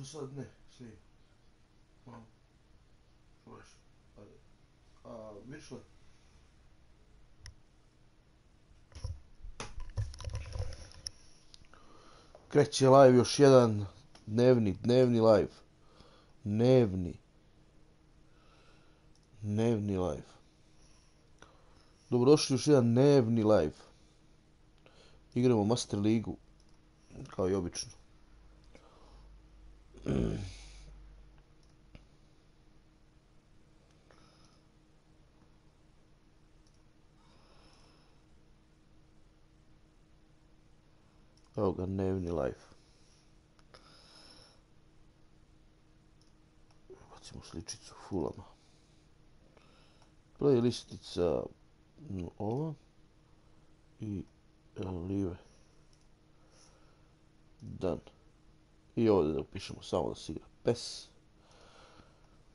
Sad ne, svi. Malo. Možeš. Ajde. Višle. Kreće live još jedan dnevni live. Dnevni live. Dobrodošli još jedan dnevni live. Igramo Master ligu, kao i obično. Evo ga, dnevni live. Bacimo sličicu Fulhama. Play listica ova i live. Dan. I ovdje da upišemo samo da se igra PES.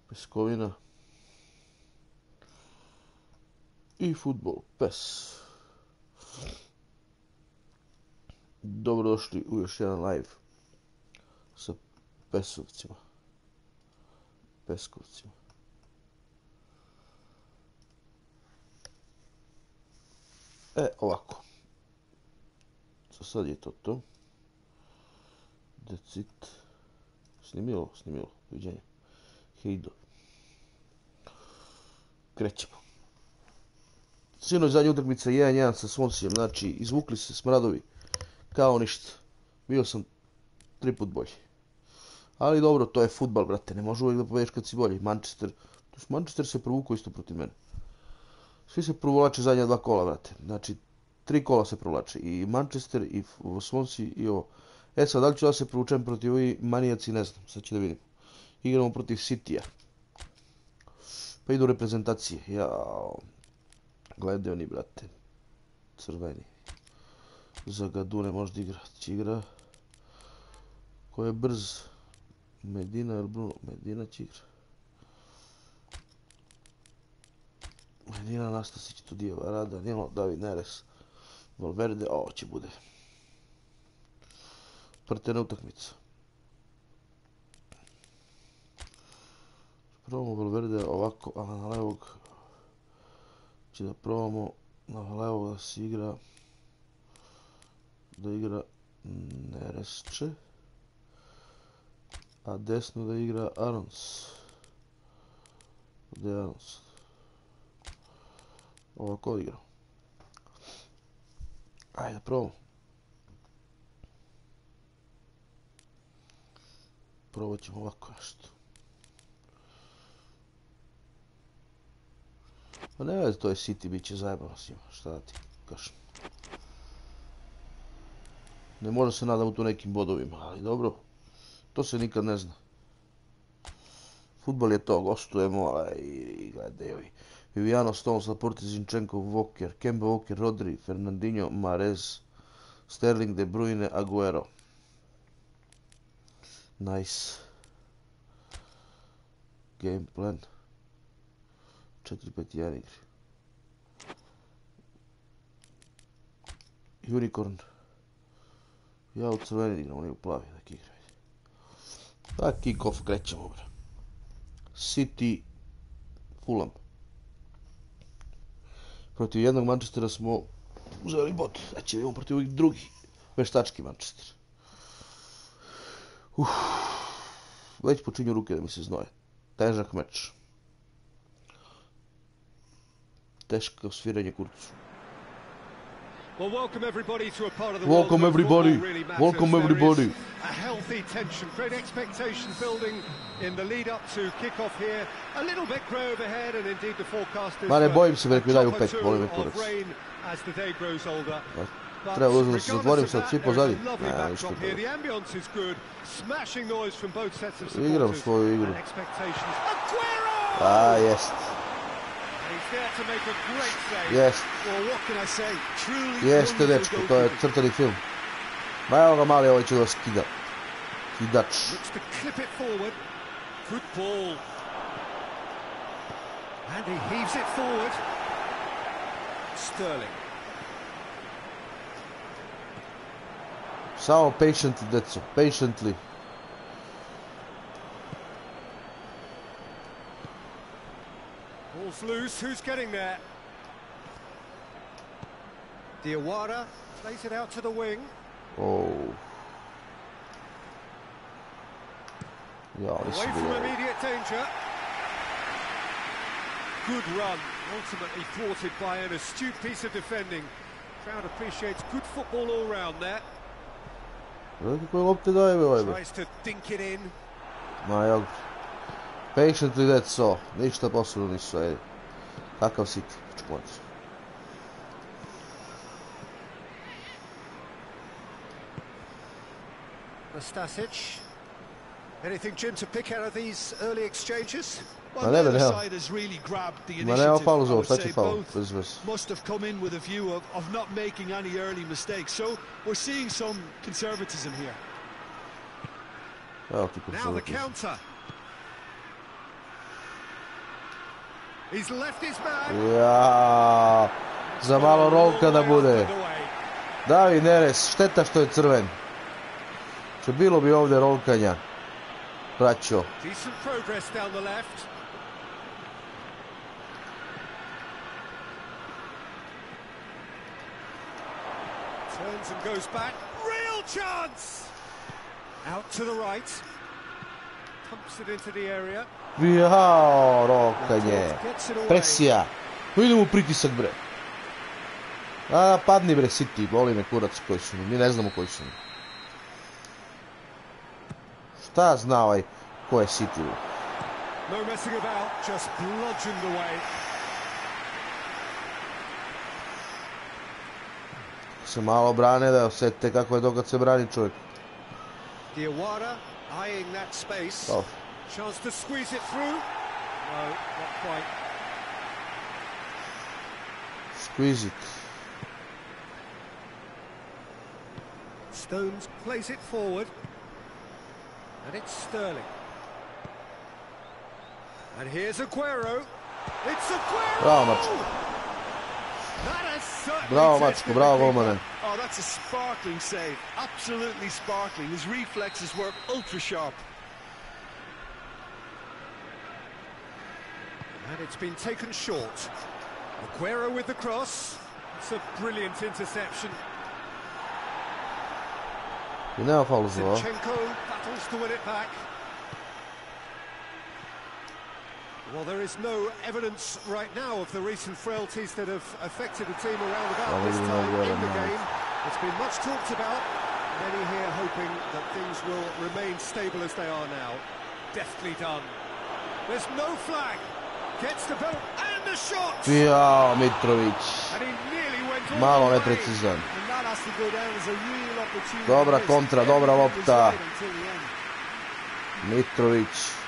Peskovina. I futbol PES. Dobrodošli u još jedan live sa peskovcima. Ovako. Za sad je to. That's it. Snimilo. Viđenje. Hejdo. Krećemo. Sinoć zadnja utakmica 1-1 sa Swanseom. Znači, izvukli se smradovi. Kao ništa. Bio sam 3 put bolji. Ali dobro, to je fudbal, brate. Ne može uvijek da pobediš kad si bolji. Manchester se provukao isto protiv mene. Svi se provlače zadnja 2 kola, brate. Znači, 3 kola se provlače. I Manchester, i Swansea, i ovo. Sad, da li ću da se provučem protiv ovih manijaci, ne znam. Sad ću da vidim. Igramo protiv Citya. Pa idu reprezentacije. Gledaj oni, brate. Crveni. Zagadu ne može da igra. Ko je brz? Medina ili Bruno? Medina će igra. Medina, Nastasić, Tudijeva, Rada, Nilo, David Neres, Valverde, ovo će bude. Prtena utakmica. Probamo Valverde ovako, a na levog će da probamo na levog da se igra. Da igra Neresče, a desno da igra Arons. Gdje je Arons? Ovako igra. Ajde, probamo. Probat ćemo ovako nešto. Pa ne vezi, to je City, bit će zajebano svima. Šta da ti kažem. Ne može se nadam u tu nekim bodovima, ali dobro, to se nikad ne zna. Futbol je to, gostujemo, i gledaj ovi. Viviano, Stones, Laporte, Zinchenko, Walker, Kemba, Walker, Rodri, Fernandinho, Mahrez, Sterling, De Bruyne, Aguero. Nice. Game plan. 4-5-1 igri. Unicorn. Ja u crveni igram, oni u plavi, nek igra. Pa kick-off krećemo, bre. City, Fulham. Protiv jednog Manchestera smo uzeli bod. Znači idemo protiv ovih drugih. Veštački Manchester. Već počinju ruke da mi se znoje. Težak meč. Teško sviranje kurcu. Well, welcome everybody to a part of the welcome world everybody. Really Welcome everybody. A healthy tension, great expectation building in the lead up to kick-off here. A little bit grey overhead, and indeed the forecast is Ma ne bojim se, nek mi daju pet, volim me kurac. as the day grows older. Treba uzmano se zatvorim sad svi pozadi. Ništa to. The ambience is good. Smashing noise from both sets of supporters. Igram svoju igru. Aguero! Jest. Jest. Jeste, dečko, to je crtani film. Ma evo ga mali, ovaj će da skida. Kidač. And he heaves it forward. Sterling. Samo patiently, deco, patiently. Ball's loose, who's getting there? Diawara plays it out to the wing. Oh. Ja, Away from immediate danger. Good run, ultimately thwarted by an astute piece of defending. Crowd appreciates good football all round there. Tries to dink it in. Ma jel, patiently that's all. Ništa posebno nisu, ajde. Kakav si ti, čumac. Nastasic. Anything, Jim, to pick out of these early exchanges? Well, neither side has really grabbed the initiative. I would say both must have come in with a view of not making any early mistakes. So we're seeing some conservatism here. Now the counter. He's left his man. Ja, za malo rolka da bude. David Neres, šteta što je crven. Če bilo bi ovdje rolkanja. Braćo. Decent progress down the left. Turns and goes back. Real chance! Out to the right. Pumps it into the area. Jao, rolkanje. Presija. Idemo u pritisak, bre. A, padni, bre, City. Boli me kurac koji su mi. Mi ne znamo koji su mi. Šta zna ovaj ko je City? No messing about, just bludgeoned away. Se malo brane, da osjetite kako je to kad se brani čovjek. Diawara eyeing that space. Oh. Chance to squeeze it through. No, not quite. Squeeze it. Stones plays it forward. And it's Sterling. And here's Aguero. It's Aguero! Bravo, Mačko. Bravo, Mačko, bravo, golmane. Oh, that's a sparkling save. Absolutely sparkling. His reflexes were ultra sharp. And it's been taken short. Aguero with the cross. It's a brilliant interception. I nema faul za ovo. Zinchenko battles to win it back. Well, there is no evidence right now of the recent frailties that have affected the team around about this time in the game. It's been much talked about. Many here hoping that things will remain stable as they are now. Deftly done. There's no flag. Gets the belt and the shot. Jao, Mitrović. And he nearly went all Malo the way. neprecizan. And that has to go down as a real opportunity. Dobra kontra, dobra lopta. Mitrović.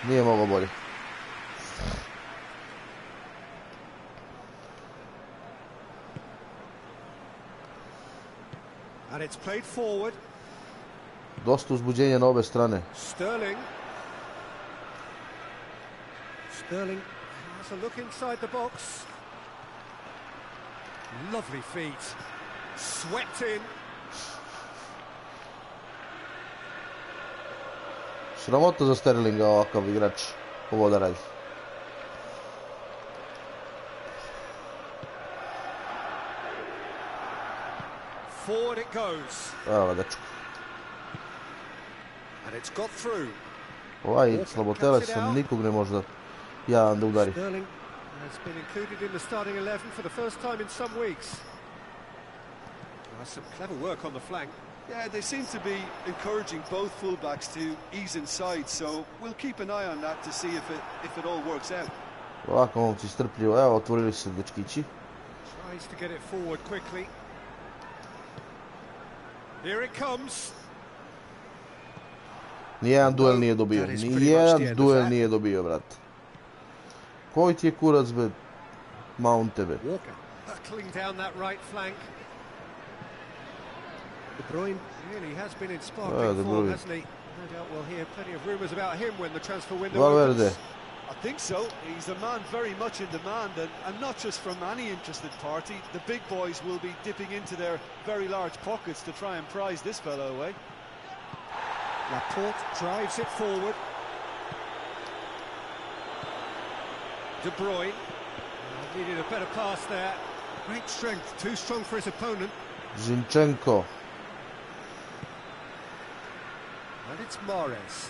Nije mogao bolje. And it's played forward. Dosta uzbuđenja na obe strane. Sterling. Sterling has a look inside the box. Lovely feet. Swept in. Sramota za Sterlinga ovakav igrač ovo da radi. Forward it goes. Evo dečko. And it's got through. Ovaj slabotelac sam nikog ne može da jadan da udari. Sterling has been included in the starting 11 for the first time in some weeks. Some clever work on the flank. Yeah, they seem to be encouraging both fullbacks to ease inside, so we'll keep an eye on that to see if it all works out. Ovako momci strpljivo, evo otvorili se dečkići. Tries to get it forward quickly. Here it comes. Nijedan duel nije dobio, nijedan duel nije dobio, brate. Koji ti je kurac, be? Mount tebe. Walker hurtling down that right flank. De Bruyne really has been in sparkling form, hasn't he? No doubt we'll hear plenty of rumours about him when the transfer window opens. I think so. He's a man very much in demand, and not just from any interested party. The big boys will be dipping into their very large pockets to try and prize this fellow away. Laporte drives it forward. De Bruyne. Needed a better pass there. Great strength, too strong for his opponent. Zinchenko. And it's Mahrez.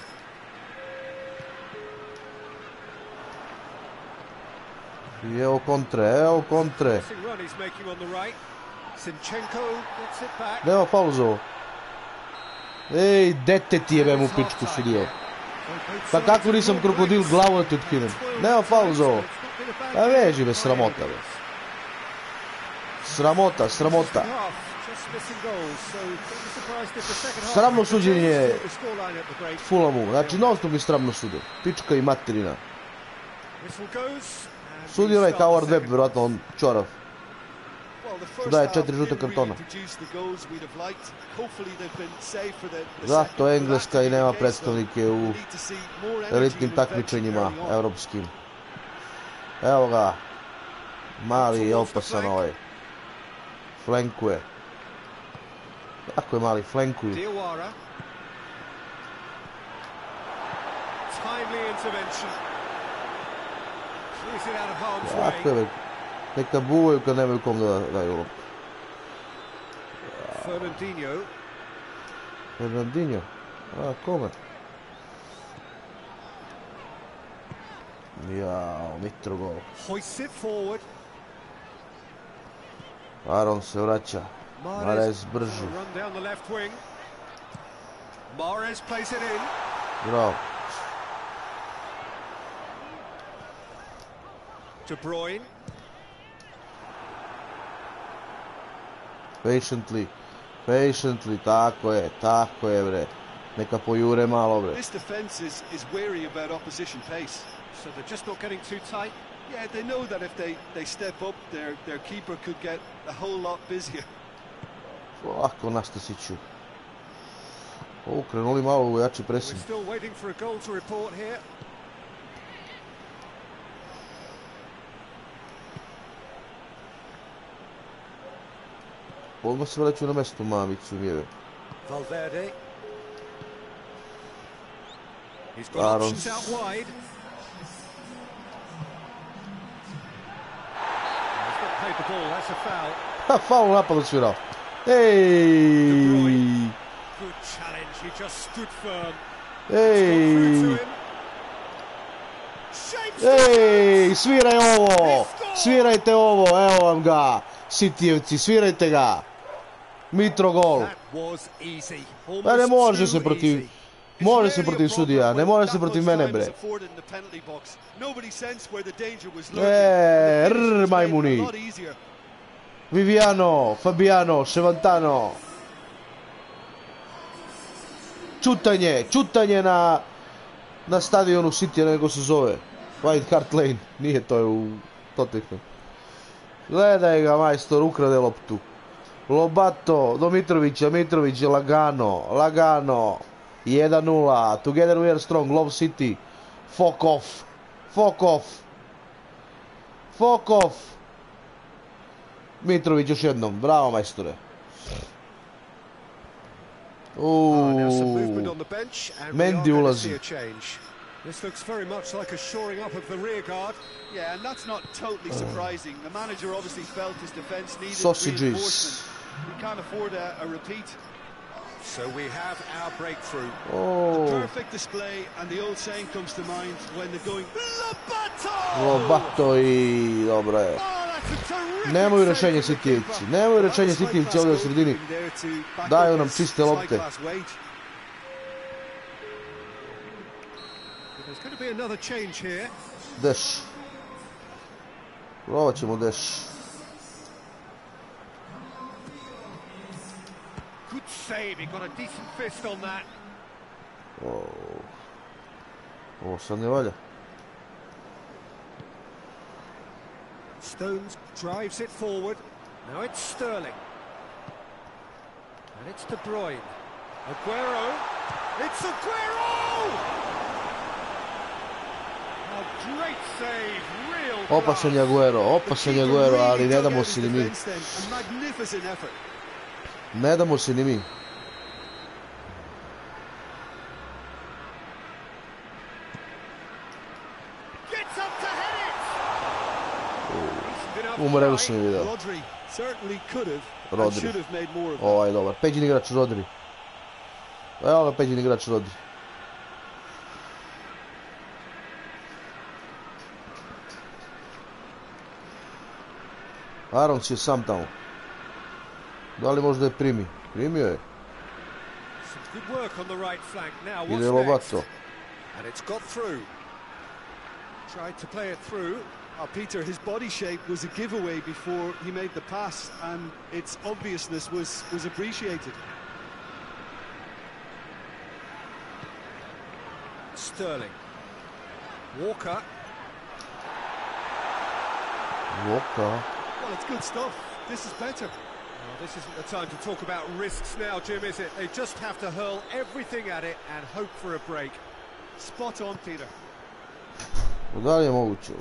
I evo kontre. Run he's making on the right. Zinchenko gets it back. Nema faul za ovo. Ej, dete ti jebem u pičku sudio. Pa kako nisam krokodil, glavu da ti otkinem. Nema faul za ovo. Pa veži me, sramota be. Sramota. Sramno suđenje Fulhamu. Znači non stop mi sramno sude. Pička i materina. Sudi onaj Howard Webb, vjerojatno on čorav. Što daje 4 žuta kartona. Zato Engleska i nema predstavnike u elitnim takmičenjima evropskim. Evo ga. Mali i opasan ovaj. Flankuje. Kako je mali, flankuju. Tako je, neka buvaju kad nemaju kom da daju loptu. Fernandinho? A, kome? Jao, Mitro gol. Aron se vraća. Mahrez brži. Bravo. De Bruyne. Patiently, tako je bre. Neka pojure malo bre. This defense is wary about opposition pace. So they're just not getting too tight. Yeah, they know that if they step up, their keeper could get a whole lot busier. Ovako Nastasiću. Krenuli malo u jači pressing. We're still waiting for a goal to report here. Odmah se vraćaju na mesto mamicu mjeve. Valverde. He's got options out wide. He's got played the ball, that's a foul. Ha, faul napad svirao. Ej! Good challenge, he just stood firm. Ej! Ej, sviraj ovo! Svirajte ovo, evo vam ga! Sitijevci, svirajte ga! Mitro gol. Pa ne može se protiv... Može se protiv sudija, ne može se protiv mene bre. Majmuni. Viviano, Fabiano, Ševantano. Čutanje na stadionu City, nego se zove White Hart Lane, nije, to je u Tottenhamu. Gledaj ga, majstor, ukrade loptu. Lobato, do Mitrovića, Mitrović je lagano. 1-0, together we are strong, love City. Fuck off. Mitrović još jednom, bravo majstore. Mendy ulazi. This looks very much like a shoring up of the rear guard. Yeah, and that's not totally surprising. The manager obviously felt his defence needed Sausages. reinforcement. We can't afford a repeat. So we have our breakthrough. The perfect display, and the old saying comes to mind when they're going Lobato i dobro je. Nemaju rješenje Citijevci, ovdje u sredini. Daju nam čiste lopte. There's going to be another change here. Deš. Provat ćemo Deš. Good save, he got a decent fist on that. Ovo sad ne valja. Stones drives it forward. Now it's Sterling. And it's De Bruyne. Aguero. It's Aguero! A great save, real Opasan je Aguero, ali ne damo se ni mi. Ne damo se ni mi. Umorelu sam je video. Rodri. Ovo je dobar. Peđin igrač Rodri. Evo ga peđin igrač Rodri. Arons je sam tamo. Da li možda je primi? Primio je. Ide Lobato. Tried to play it through. Peter, his body shape was a giveaway before he made the pass, and its obviousness was appreciated. Sterling. Walker. Well, it's good stuff. This is better. Well, this isn't the time to talk about risks now, Jim, is it? They just have to hurl everything at it and hope for a break. Spot on, Peter. Da li je moguće?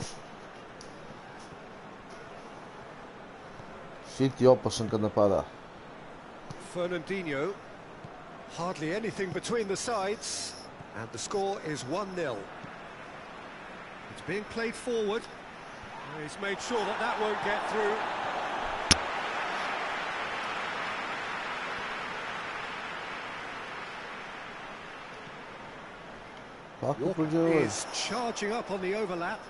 City opasan kad napada. Fernandinho. Hardly anything between the sides. And the score is 1-0. It's being played forward. He's made sure that won't get through. York is charging up on the overlap.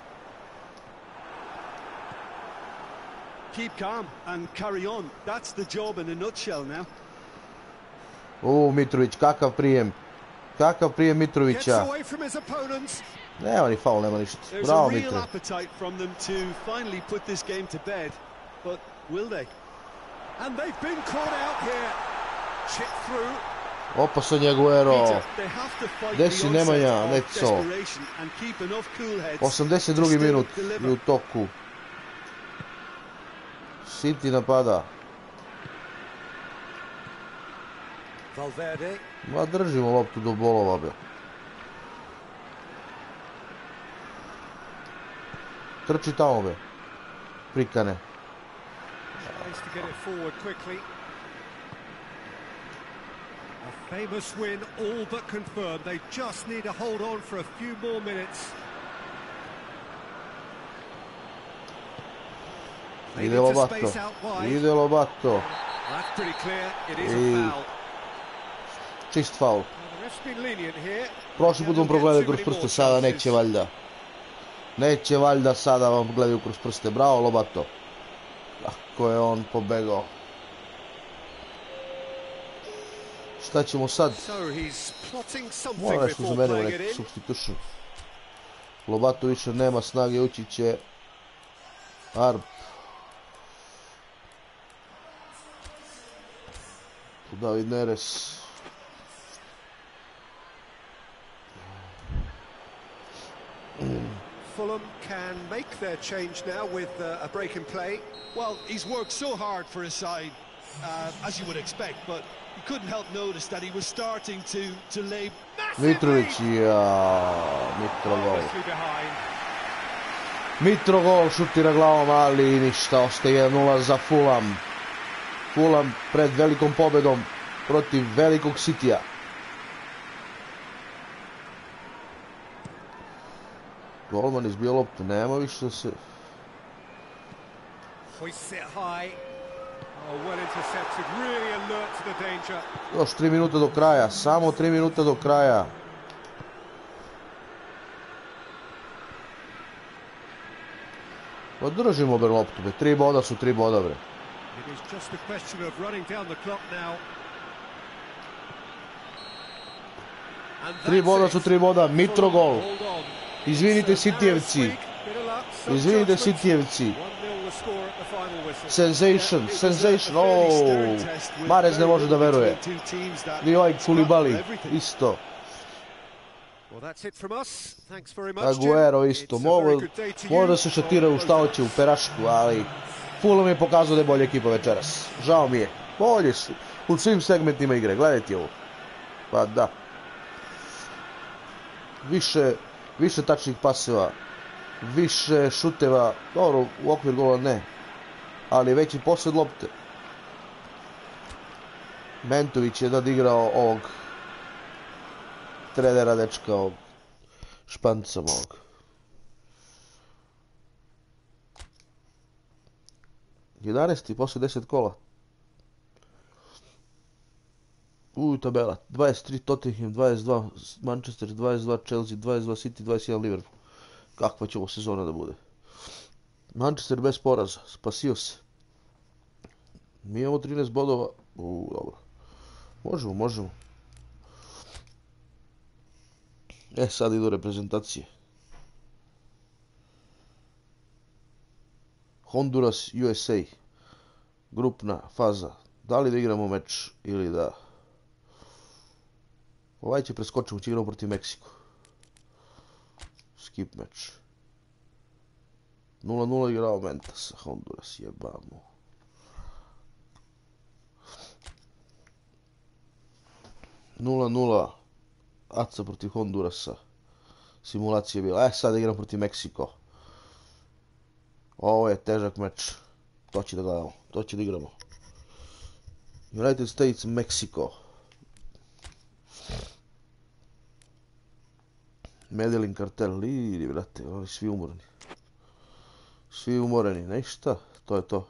Keep calm and carry on. That's the job in a nutshell now. Mitrović, kakav prijem. Kakav prijem Mitrovića. Nema ni faul, nema ništa. Bravo Mitrović. Opasan je Aguero. Desi Nemanja, Neco. 82. minut i u toku. City napada. Ma držimo loptu do bolova, be. Trči tamo, be. Prikane. A famous win, all but confirmed. They just need to hold on for a few more minutes. Ide Lobato. Ide Lobato. That's pretty clear. It is a foul. Čist faul. Prošli put vam progledaju kroz prste, sada neće valjda. Neće valjda sada vam gledaju kroz prste. Bravo Lobato. Kako je on pobegao. Šta ćemo sad? Mora nešto za mene u neku substitution. Lobato više nema snage, ući će Arp. David Neres. Fulham can make their change now with a break in play. Well, he's worked so hard for his side, as you would expect, but you couldn't help notice that he was starting to lay Mitrović, Mitro gol, šutira glavom, ali ništa, ostaje 1-0 za Fulham. Fulham pred velikom pobedom protiv velikog Citya. Golman izbio loptu, nema više da se... Još 3 minuta do kraja, samo 3 minuta do kraja. Održimo bre loptu, bre. 3 boda su 3 boda, bre. 3 boda su 3 boda, Mitro gol. Izvinite Cityjevci. Izvinite Cityjevci. Sensation, sensation, Mahrez ne može da veruje. I ovaj Koulibaly, isto. Aguero isto, možda se šatiraju šta hoće u perašku, ali Fulham je pokazao da je bolja ekipa večeras. Žao mi je, bolje su u svim segmentima igre, gledajte ovo. Pa da. Više tačnih paseva, više šuteva, dobro, u okvir gola ne, ali veći posjed lopte. Mentović je odigrao ovog trenera dečka, ovog Španca ovog. 11. posle 10 kola. Tabela. 23 Tottenham, 22 Manchester, 22 Chelsea, 22 City, 21 Liverpool. Kakva će ovo sezona da bude? Manchester bez poraza, spasio se. Mi imamo 13 bodova. Dobro. Možemo. Sad idu reprezentacije. Honduras, USA. Grupna faza. Da li da igramo meč ili da... Ovaj će preskočiti, će igramo protiv Meksiko. Skip meč. 0-0 igrao Mentasa, Honduras, jebamo. Aca protiv Hondurasa. Simulacija je bila. Sad igram protiv Meksiko. Ovo je težak meč. To će da gledamo. To će da igramo. United States, Meksiko. Medellin kartel. Lidi, brate. Oni svi umorni. Svi umoreni. Ništa. To je to.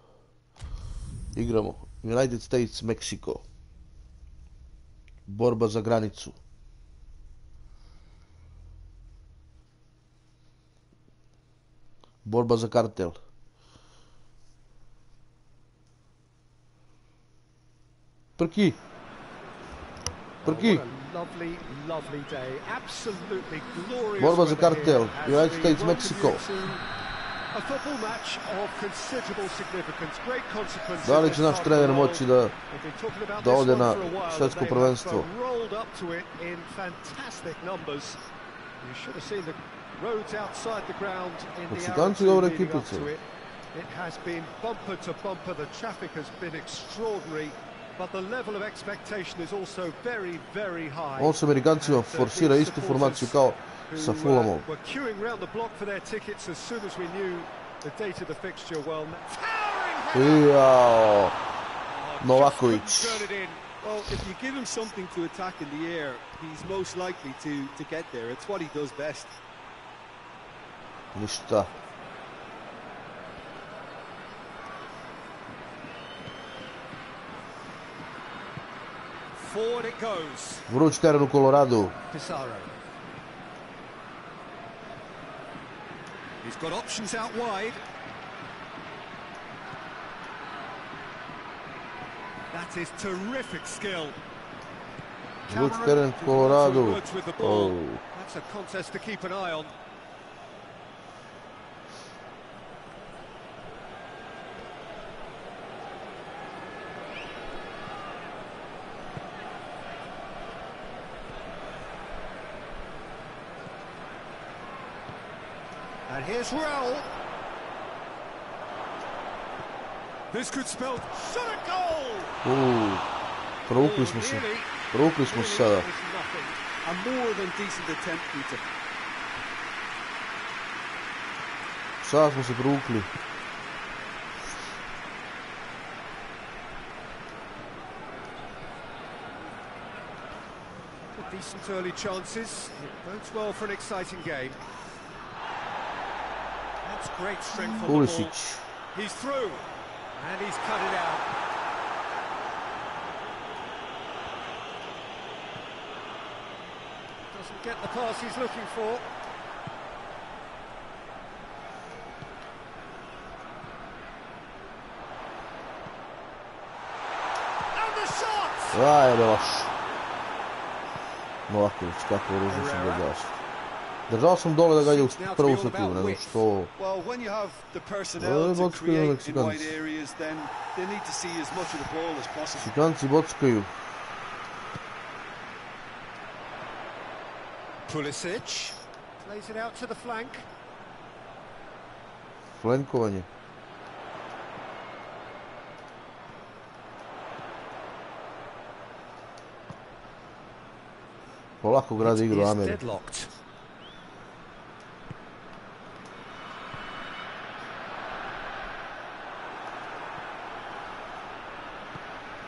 Igramo. United States, Meksiko. Borba za granicu. Borba za kartel. Prki. Borba za kartel. United States, Mexico. Da li će naš trener moći da ode na švedsko prvenstvo? Meksikanci dobre ekipice. On s Amerikancima forsira istu formaciju kao sa Fulhamom. Jao, Novaković. Well, if you give him something to attack in the air, he's most likely to get there. It's what he does best. Ništa. Forward it goes. Vruć teren u Koloradu. He's got options out wide. That is terrific skill. Vruć teren u Koloradu. That's a contest to keep an eye on. And here's Raul. This could spell shot a goal. Provukli smo se. Provukli smo se sada. A more than decent attempt, Peter. Sada smo se provukli. Decent early chances. It bodes well for an exciting game. That's great strength on the ball. He's through, and he's cut it out. Doesn't get the pass he's looking for. And the shot! Ajde loš. Novaković, kako ružno sam ga zašto. Držao sam dole da ga ide u prvu stativu, nego što... Meksikanci. Meksikanci bockaju. Pulisic plays it out to the flank. Flankovanje. Polako gradi igru Ameri.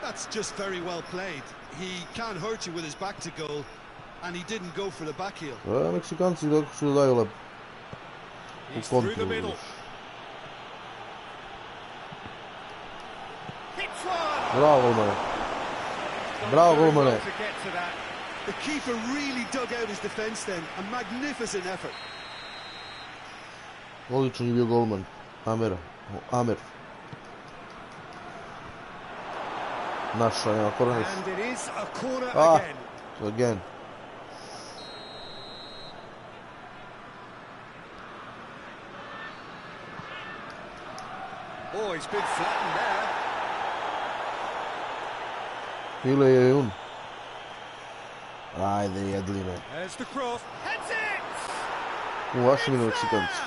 That's just very well played. He can't hurt you with his back to goal, and he didn't go for the back heel. Meksikanci dok su daju lep u kontru. Bravo, golmane. Bravo, golmane. The keeper really dug out his defense then. A magnificent effort. Odličan je bio golman. Amer. Naša nema korner. And it is a corner again. Again. Oh, he's been flattened there. Ile je on. Ajde, jedline. There's the cross. Heads it! Vaši mi Meksikanci.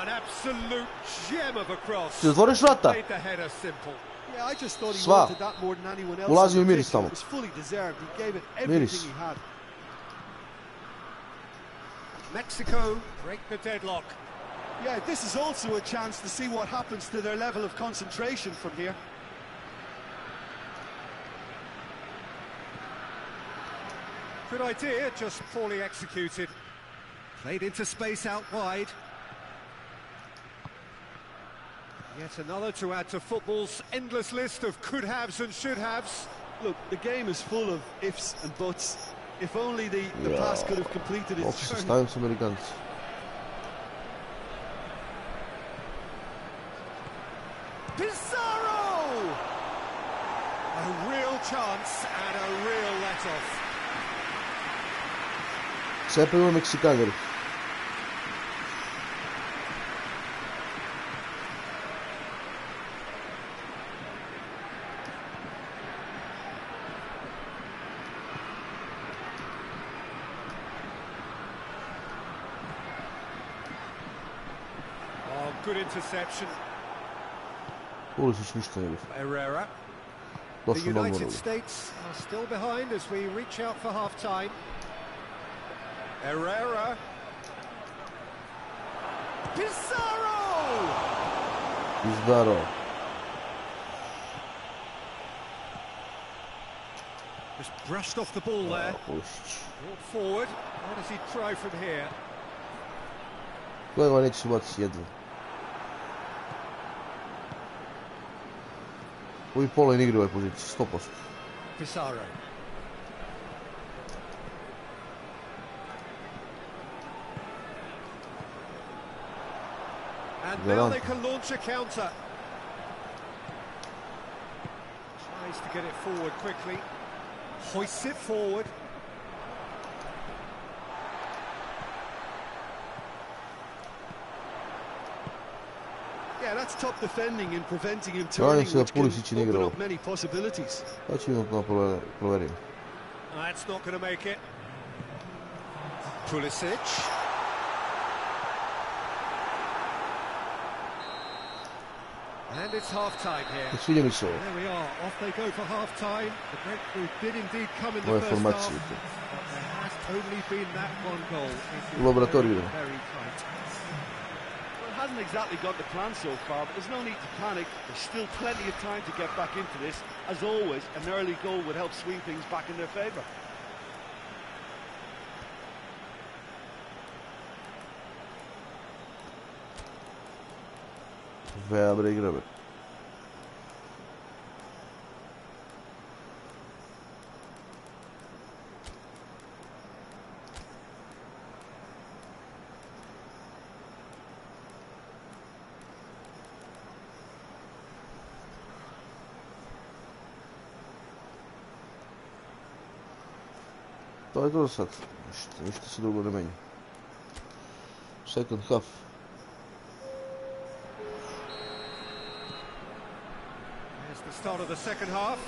An absolute gem of a cross. Ti otvoriš vrata? Made the header simple. Yeah, I just thought he Sva. wanted that more than anyone else. Ulazi mi miris tamo. It was fully deserved. He gave it Miris. everything he had. Mexico break the deadlock. Yeah, this is also a chance to see what happens to their level of concentration from here. Good idea, just poorly executed. Played into space out wide. Yet another to add to football's endless list of could-haves and should-haves. Look, the game is full of ifs and buts. If only the pass could have completed its Opće se journey. stavim s Amerikanci. Pizarro! A real chance and a real let-off. Sve pa imamo Meksikanjeri. Oh, good interception. Pulisić ništa ne vidi. Herrera. The Došli na United odmoru. States are still behind as we reach out for half-time. Herrera. Pizarro! Izdaro. Just brushed off the ball there. Pulisić. Brought forward. What does he try from here? Gledaj, neće se baciti jedno. Ovi pola ne igri u ovoj poziciji, 100%. Pizarro. And now they can launch a counter. Tries to get it forward quickly. Hoists it forward. Yeah, that's top defending and preventing him turning, which can open up many possibilities. Znači imamo to proverim. That's not going to make it. Pulisic. And it's half-time here. Sviđa mi se ovo. There we are, off they go for half-time. The breakthrough did indeed come in the Ove first half. formacije. But there has only been that one goal. It U laboratoriju. very tight. Well, it hasn't exactly got the plan so far, but there's no need to panic. There's still plenty of time to get back into this. As always, an early goal would help swing things back in their favour. Dobra igra, be. To je to sad. Ništa se drugo ne menja. Second half. The start of the second half.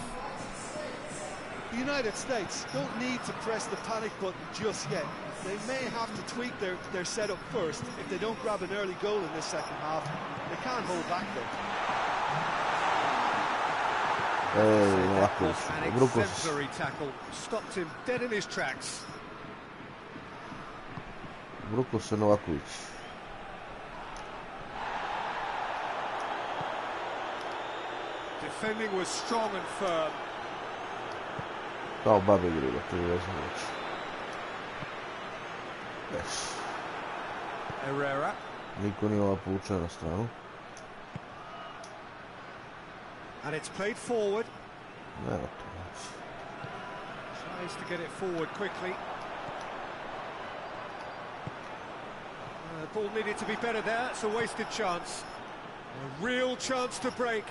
The United States don't need to press the panic button just yet. They may have to tweak their setup first. If they don't grab an early goal in this second half, they can't hold back though. An exemplary tackle. Stopped him dead in his tracks. Vrukao se Novaković. Defending was strong and firm. Kao babe igre, da to je vezano već. Herrera. Niko nije ova povučena na stranu. And it's played forward. Ne, Tries to get it forward quickly. The ball needed to be better there. It's a wasted chance. A real chance to break.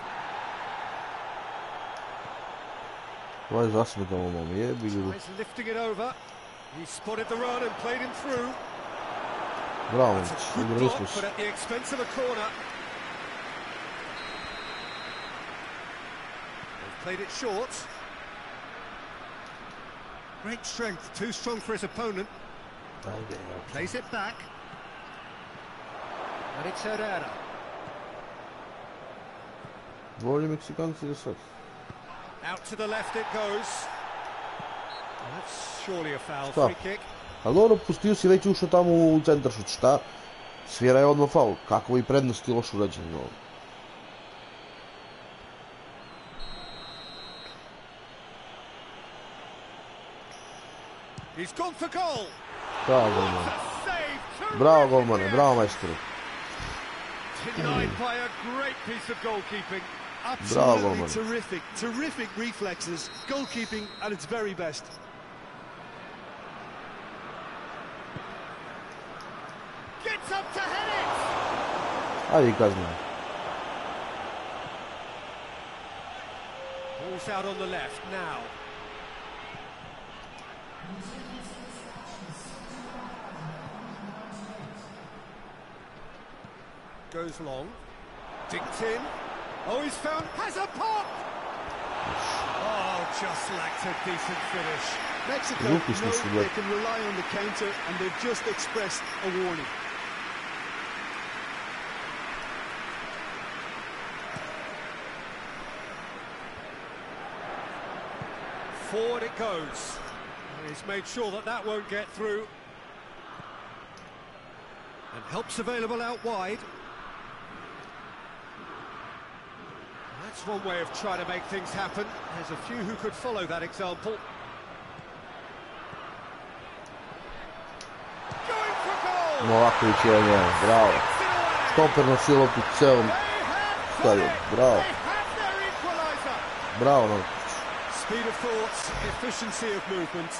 Ovaj zasmetan ovom, jebi ga. He's lifting it over. He spotted the run and played him through. Bravo, That's a good igrali block, smo but se. at the expense of a corner. They've played it short. Great strength, too strong for his opponent. Ajde, Plays it back. And it's Herrera. bolji Meksikanci za sad. Out to the left it goes. And that's surely a foul, Šta? free kick. Ali dobro, pustio si već ušao tamo u centar šut, šta? Svira je odmah faul, kako i prednosti loš urađen. No. He's gone for goal. Bravo, golmane. A save, terrific Bravo, golmane, here. bravo, majstore. Denied by a great piece of goalkeeping. Bravo, Absolutely man. terrific, terrific reflexes, goalkeeping at its very best. Gets up to head it. Ajde i kazna. Ball's out on the left now. Goes long. Dinked in. Oh, he's found. Has a pop. Oh, just lacked a decent finish. Mexico Look, he's know missing they that. can rely on the counter, and they've just expressed a warning. Forward it goes. He's made sure that that won't get through. And help's available out wide. That's one way of trying to make things happen. There's a few who could follow that example. Going for goal! Novaković je njega, bravo. Gets it away! Stoper na silu po celom They have stadionu, done it! bravo. They have their equaliser! Bravo, Novaković. Speed of thought, efficiency of movement,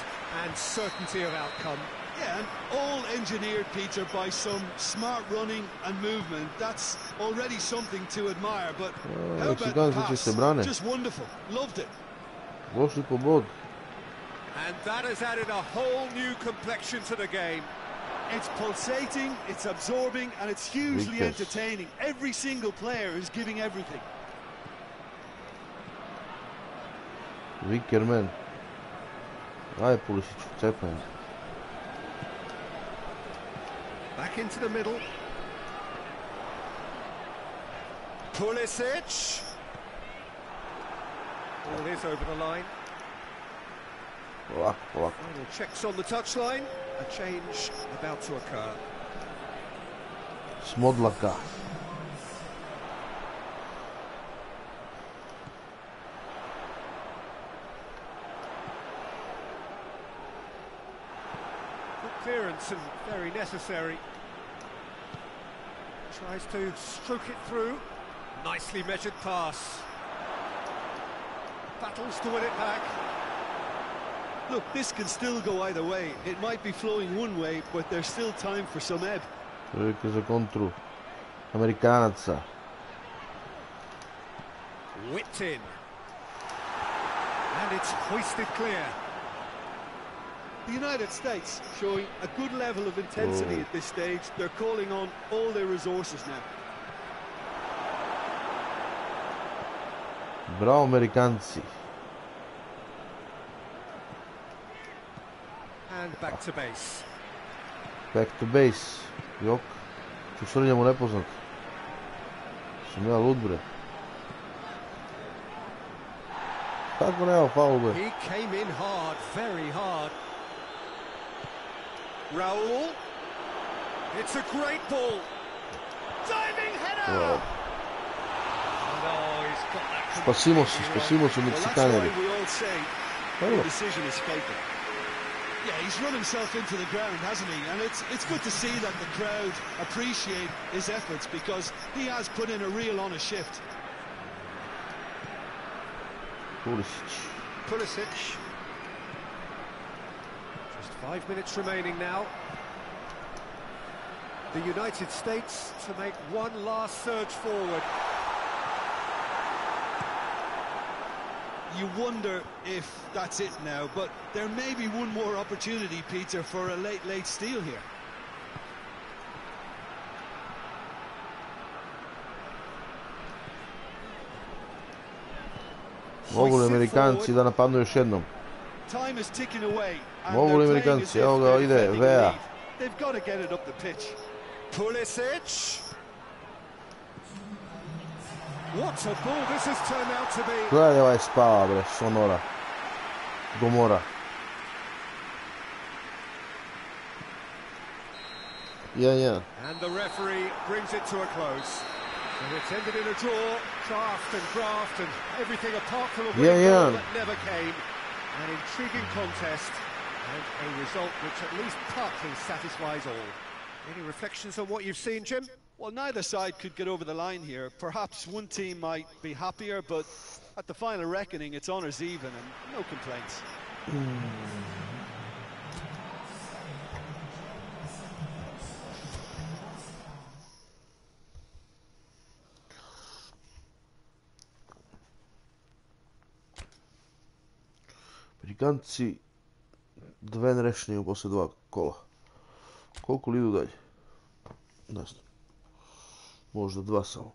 and certainty of outcome. Yeah, and all engineered, Peter, by some smart running and movement. That's already something to admire, but how about the Meksikanci će se brane. pass? Just wonderful. Loved it. Došli po bod. And that has added a whole new complexion to the game. It's pulsating, it's absorbing, and it's hugely Ridiculous. entertaining. Every single player is giving everything. Vikerman. Ajde Pulisiću, cepaj. Back into the middle. Pulisic. Ball is over the line. Ovako, ovako. Final checks on the touchline. A change about to occur. Smodlaka. Good clearance and very necessary. Tries to stroke it through. Nicely measured pass. Battles to win it back. Look, this can still go either way. It might be flowing one way, but there's still time for some ebb. Prilike za kontru Amerikanaca. Whipped in. And it's hoisted clear. The United States showing a good level of intensity at this stage. They're calling on all their resources now. Bravo Amerikanci. And back to base. Back to base. Jok. Ću srljamo nepoznat. Sam ja lud, bre. Kako nema faul, bre? He came in hard, very hard. Raul. It's a great ball. Diving header. Wow. No, he's got that. Spasimo se Well, that's Meksikaneri. why we all say Dobro. the decision is fatal. Yeah, he's run himself into the ground, hasn't he? And it's good to see that the crowd appreciate his efforts because he has put in a real honest shift. Pulisic. Just 5 minutes remaining now. The United States to make one last surge forward. You wonder if that's it now, but there may be one more opportunity, Peter, for a late steal here. Mogu li Amerikanci da napadnu još jednom? Time is ticking away. Mogu li Amerikanci? Evo ga, ide Vea. They've got to get it up the pitch. Pulisic. What a ball this has turned out to be. Gledaj ovaj spava, bre, Sonora. Gomora. Yeah. And the referee brings it to a close. So it's ended in a draw, graft and everything apart from a winning goal that never came. An intriguing contest and a result which at least partly satisfies all. Any reflections on what you've seen, Jim? Well, neither side could get over the line here. Perhaps one team might be happier, but at the final reckoning, it's honours even and no complaints. Amerikanci dve nerešenje poslije 2 kola. Koliko li idu dalje? Ne znam. Možda 2 samo.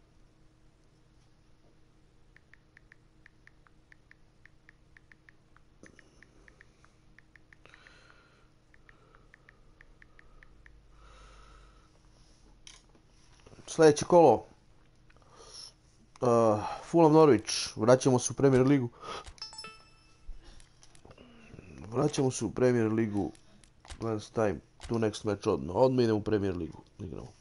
Sljedeće kolo. Fulham Norwich. Vraćamo se u Premier ligu. Last time. Tu next match odmah idemo u Premier ligu. Igramo.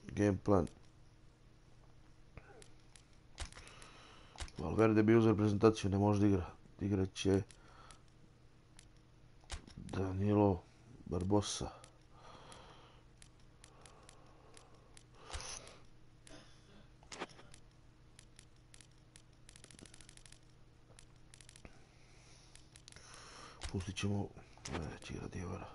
Game plan. Valverde bi uzeo reprezentaciju, ne može da igra. Igrat će Danilo Barbosa. Pustit ćemo će igra Djevara.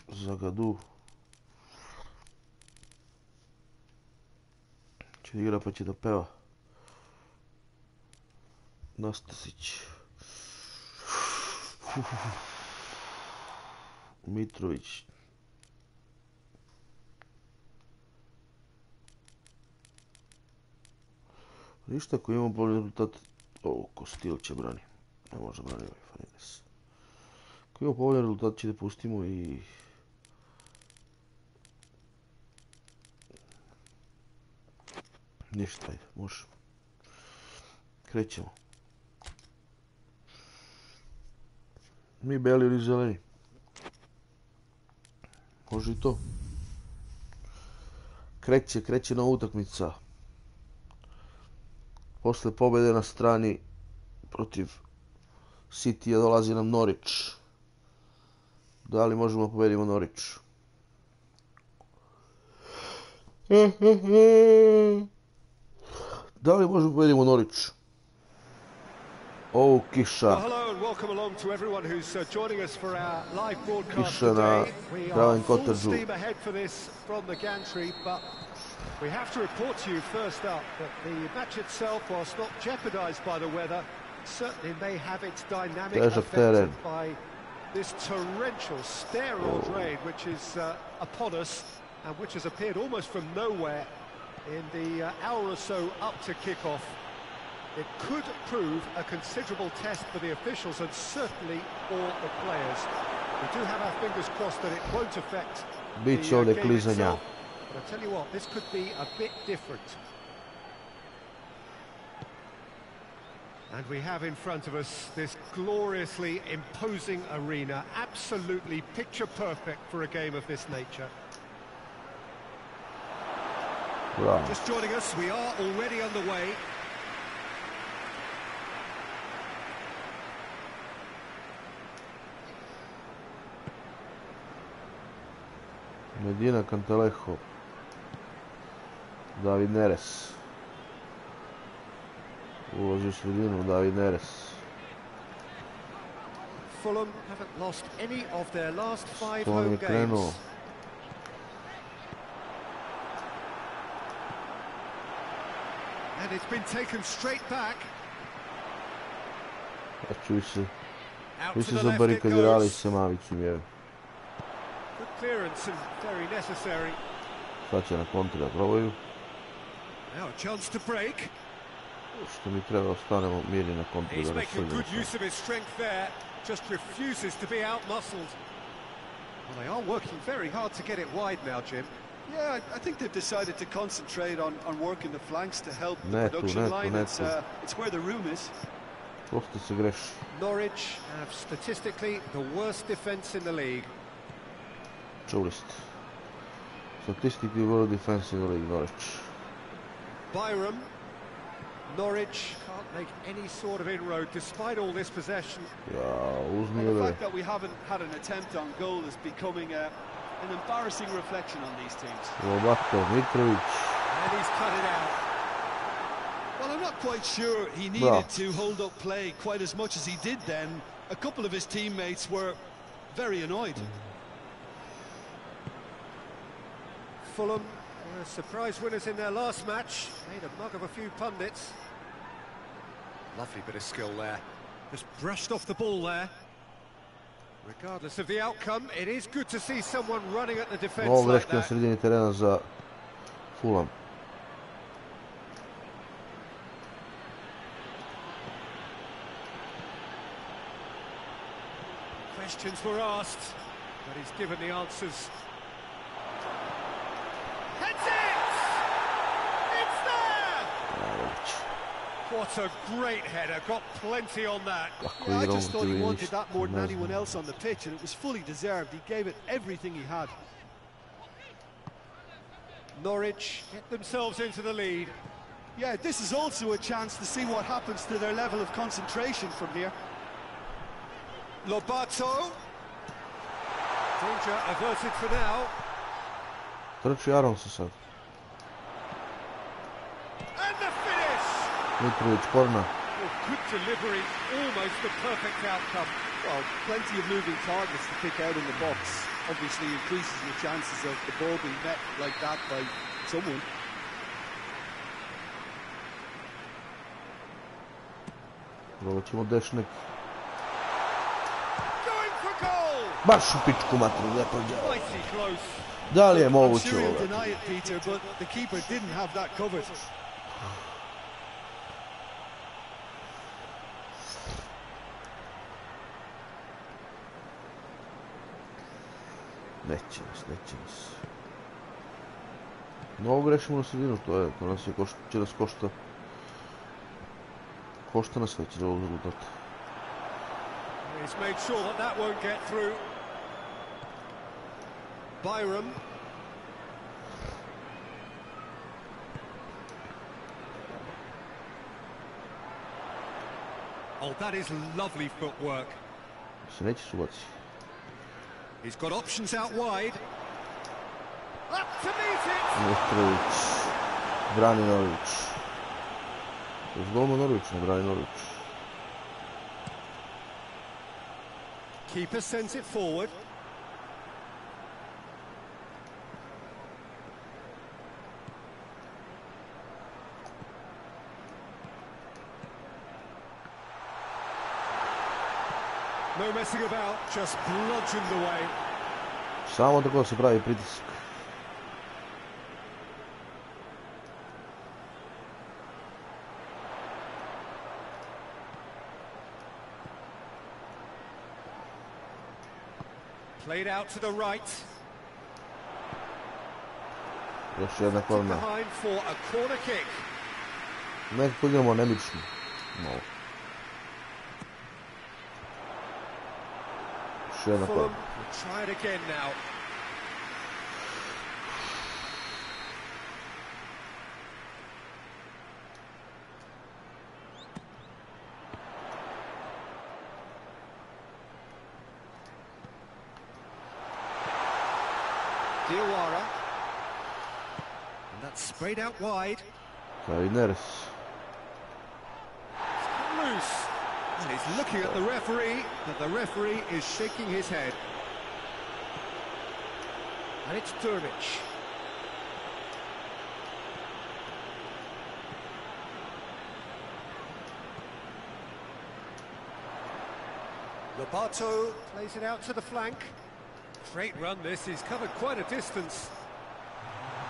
Zagadu će igra pa će da peva. Nastasić. Mitrović. Ništa, ako imamo bolji rezultat, Kostil će brani. Ne može brani ovaj Farides. Ako imamo bolji rezultat će da pustimo i... Ništa, ajde, može. Krećemo. Mi beli ili zeleni. Može i to. Kreće nova utakmica. Posle pobjede na strani protiv Citya dolazi nam Norwich. Da li možemo da pobedimo Norwich? Da li možemo da pobedimo Norwich? O, kiša. Kiša na Craven Cottageu. We have to report to you first up that the match itself, whilst not jeopardised by the weather, certainly may have its dynamic affected by this torrential, sterile rain which is upon us and which has appeared almost from nowhere in the hour or so up to kick-off. It could prove a considerable test for the officials and certainly for the players. We do have our fingers crossed that it won't affect the game itself. But I tell you what, this could be a bit different. And we have in front of us this gloriously imposing arena, absolutely picture perfect for a game of this nature. Wow. Just joining us, we are already underway. Medina, Cantalejo. David Neres. Ulazi u sredinu, David Neres. Fulham haven't lost any of their last 5 To on home je krenuo. games. And it's been taken straight back. Ja ću više Out to the left it zabarikadirali goes. se Mavicom, je. Good clearance and very necessary. Sad će na kontri da probaju. Now a chance to break. Što mi treba, ostanemo mirni na kontri He's da making good rasrljamo. use of his strength there. Just refuses to be outmuscled. Well, they are working very hard to get it wide now, Jim. Yeah, I think they've decided to concentrate on working the flanks to help the Netu, production netu, line. netu. It's where the room is. Prosto se greši. Norwich have statistically the worst defence in the league. Čuli ste. Statistically world defense in the league, Norwich. Byram. Norwich can't make any sort of inroad despite all this possession. Ja, uzmi Well, the ove. fact that we haven't had an attempt on goal is becoming an embarrassing reflection on these teams. Lobato, Mitrović. And he's cut it out. Well, I'm not quite sure he needed to hold up play quite as much as he did then. A couple of his teammates were very annoyed. Fulham were surprise winners in their last match. Made a mug of a few pundits. Lovely bit of skill there. Just brushed off the ball there. Regardless of the outcome, it is good to see someone running at the defence Ovo like greška na that. sredini terena za Fulham. Questions were asked, but he's given the answers. Heads it! It's there! Mavrić. What a great header, got plenty on that. Kako Yeah, I igra just on thought he TV wanted ništa, that more than ne anyone znam. else on the pitch, and it was fully deserved. He gave it everything he had. Norwich get themselves into the lead. Yeah, this is also a chance to see what happens to their level of concentration from here. Lobato. Danger averted for now. Trči Aronsa sad. And the finish! Mitrović, korna. Oh, good delivery, almost the perfect outcome. Well, plenty of moving targets to pick out in the box. Obviously increases your chances of the ball being met like that by someone. Probat ćemo dešnik. Going for goal! Baš u pičku materiju, ne prođe. Mighty close. Da li je I'm moguće sure ovo? he'll deny it, Peter, but the keeper didn't have that covered. Neće nas. No, ovo grešimo na sredinu, to nas je će nas košta. Košta nas već za ovog rezultata. He's made sure that that won't get through. Byram. Oh, that is lovely footwork. Se neće subaci. He's got options out wide. Up to meet it! Mitrović. Brani Norwich. To je golman Norwich, ne brani Norwich. Keeper sends it forward. No messing about, just bludgeoned away. Samo tako se pravi pritisak. Played out to the right. Još jedna korna. Behind for a corner kick. Nekako igramo nemično. Malo. Još jedna Fulham korna. will try it again now. Diawara. And that's sprayed out wide. Neres. Loose. And he's looking at the referee, but the referee is shaking his head. And it's Twich. Lobato plays it out to the flank. Great run this, he's covered quite a distance.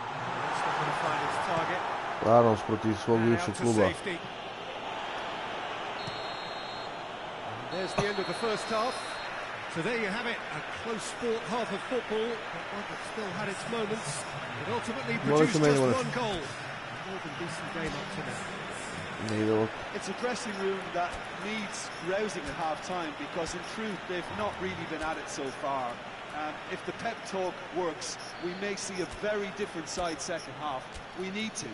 He's not going to find his target. Lanos protiv svog bivšeg kluba. Safety. And there's the end of the first half. So there you have it, a close sport half of football, but one that still had its moments. It ultimately produced just one goal. A more than decent game up to now. It's a dressing room that needs rousing at half-time, because in truth they've not really been at it so far. If the pep talk works, we may see a very different side second half. We need to.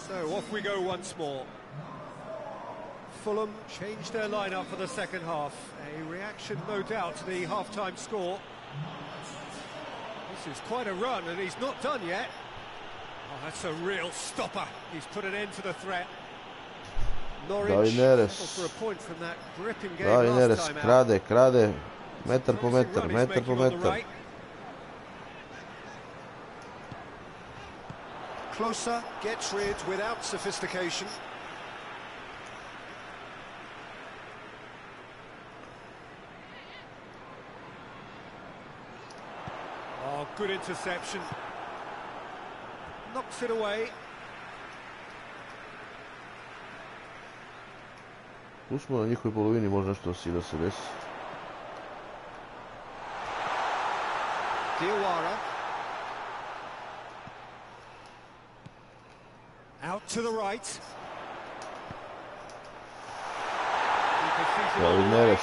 So off we go once more. Fulham changed their lineup for the second half. A reaction, no doubt, to the half-time score. This is quite a run, and he's not done yet. Oh, that's a real stopper. He's put an end to the threat. Norwich for a point from that gripping game last time out. Krade. Metar po metar. Closer, gets rid without sophistication. Oh, good interception. Knocks it away. Tu smo na njihovoj polovini, može nešto da se desi. Diawara. Out to the right. Neres.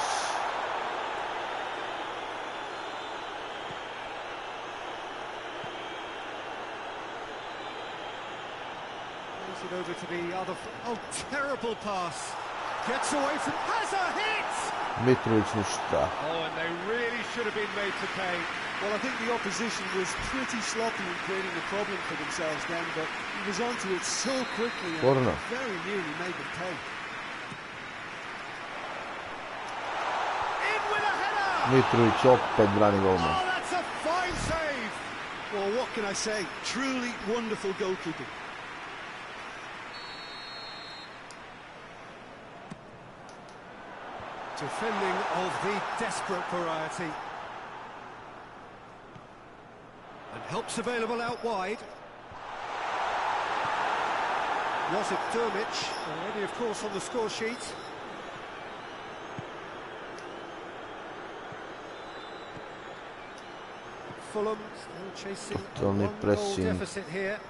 Plays it over to the other. Oh, terrible pass. Gets away from. Has a hit. Mitrovic ništa. Oh, and they really should have been made to pay. Well, I think the opposition was pretty sloppy in creating a problem for themselves then, but he was onto it so quickly and very nearly made them pay. In with a header! Mitrovic opet brani golman. Oh, that's a fine save! Well, what can I say? Truly wonderful goalkeeping. Defending of the desperate variety. And helps available out wide. Was it Twich? Already, of course, on the score sheet. Fulham still chasing a one-goal deficit here.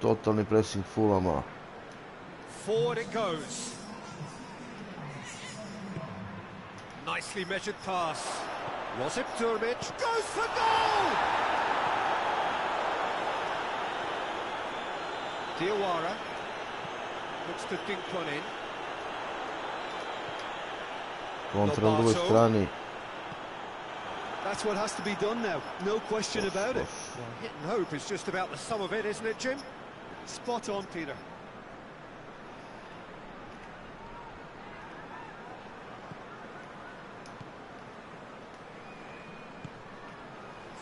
Totalni pressing Fulhama. Forward it goes. Nicely measured pass. Was it Twich? Goes for goal! Diawara looks to dink one in. Kontra na drugoj strani. That's what has to be done now, no question about it. Well, hit and hope is just about the sum of it, isn't it, Jim? Spot on, Peter.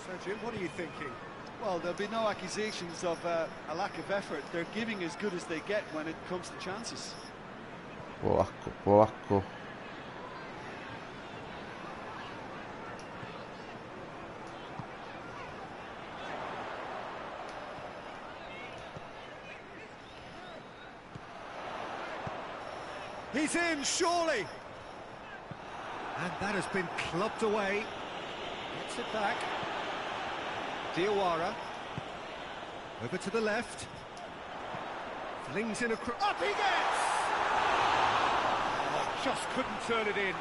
So, Jim, what are you thinking? Well, there'll be no accusations of a lack of effort. They're giving as good as they get when it comes to chances. Polako. He's in, surely! And that has been clubbed away. Gets it back. Diawara. Over to the left. Flings in a... Up he gets! Oh, just couldn't turn it in.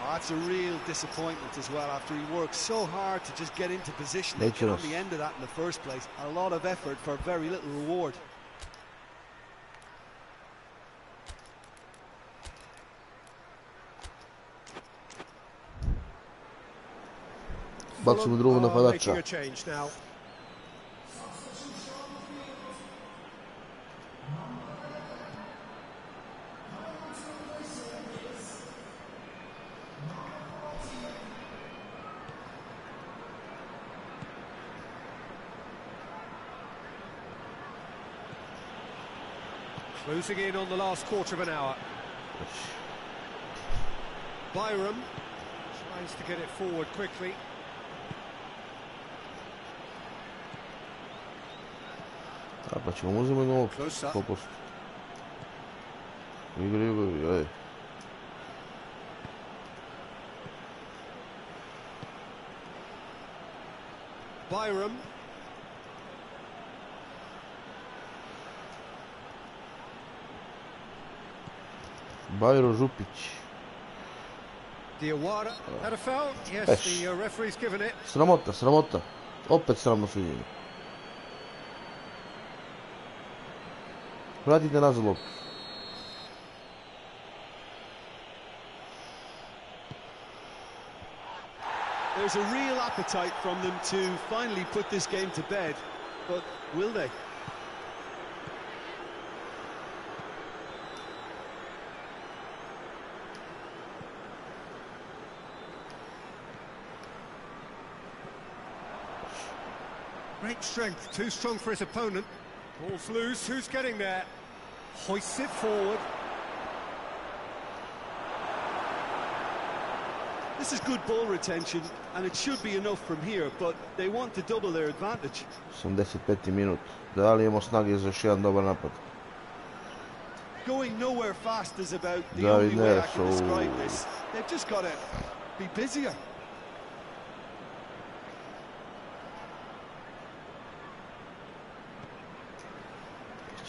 Oh, that's a real disappointment as well, after he worked so hard to just get into position and get on the end of that in the first place. A lot of effort for very little reward. Bacimo drugog napadača. Making a change now. Closing in on the last quarter of an hour. Byram tries to get it forward quickly. Pa ćemo uzeti gol. Popust. Igraju, ej. Byram. Bajro Župić. Diawara had a foul. Yes, the referee's given it. Sramota, sramota. Opet sramno suđenje. Vratite nazad loptu. There's a real appetite from them to finally put this game to bed, but will they? Great strength, too strong for his opponent. Ball's loose, who's getting there? Hoists it forward. This is good ball retention, and it should be enough from here, but they want to double their advantage. 85. minut. Da li imamo snage za još jedan dobar napad? Going nowhere fast is about the only way I can describe this. They've just got to be busier.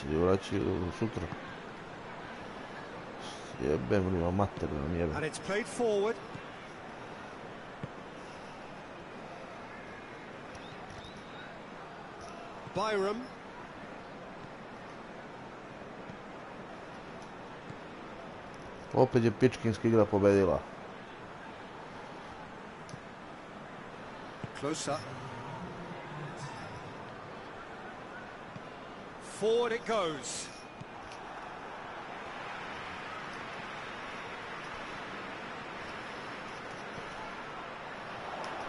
Će vraći sutra. Jebem li vam materijalno jebem. And it's played forward. Byram. Opet je pičkinska igra pobedila. Close up. Forward it goes.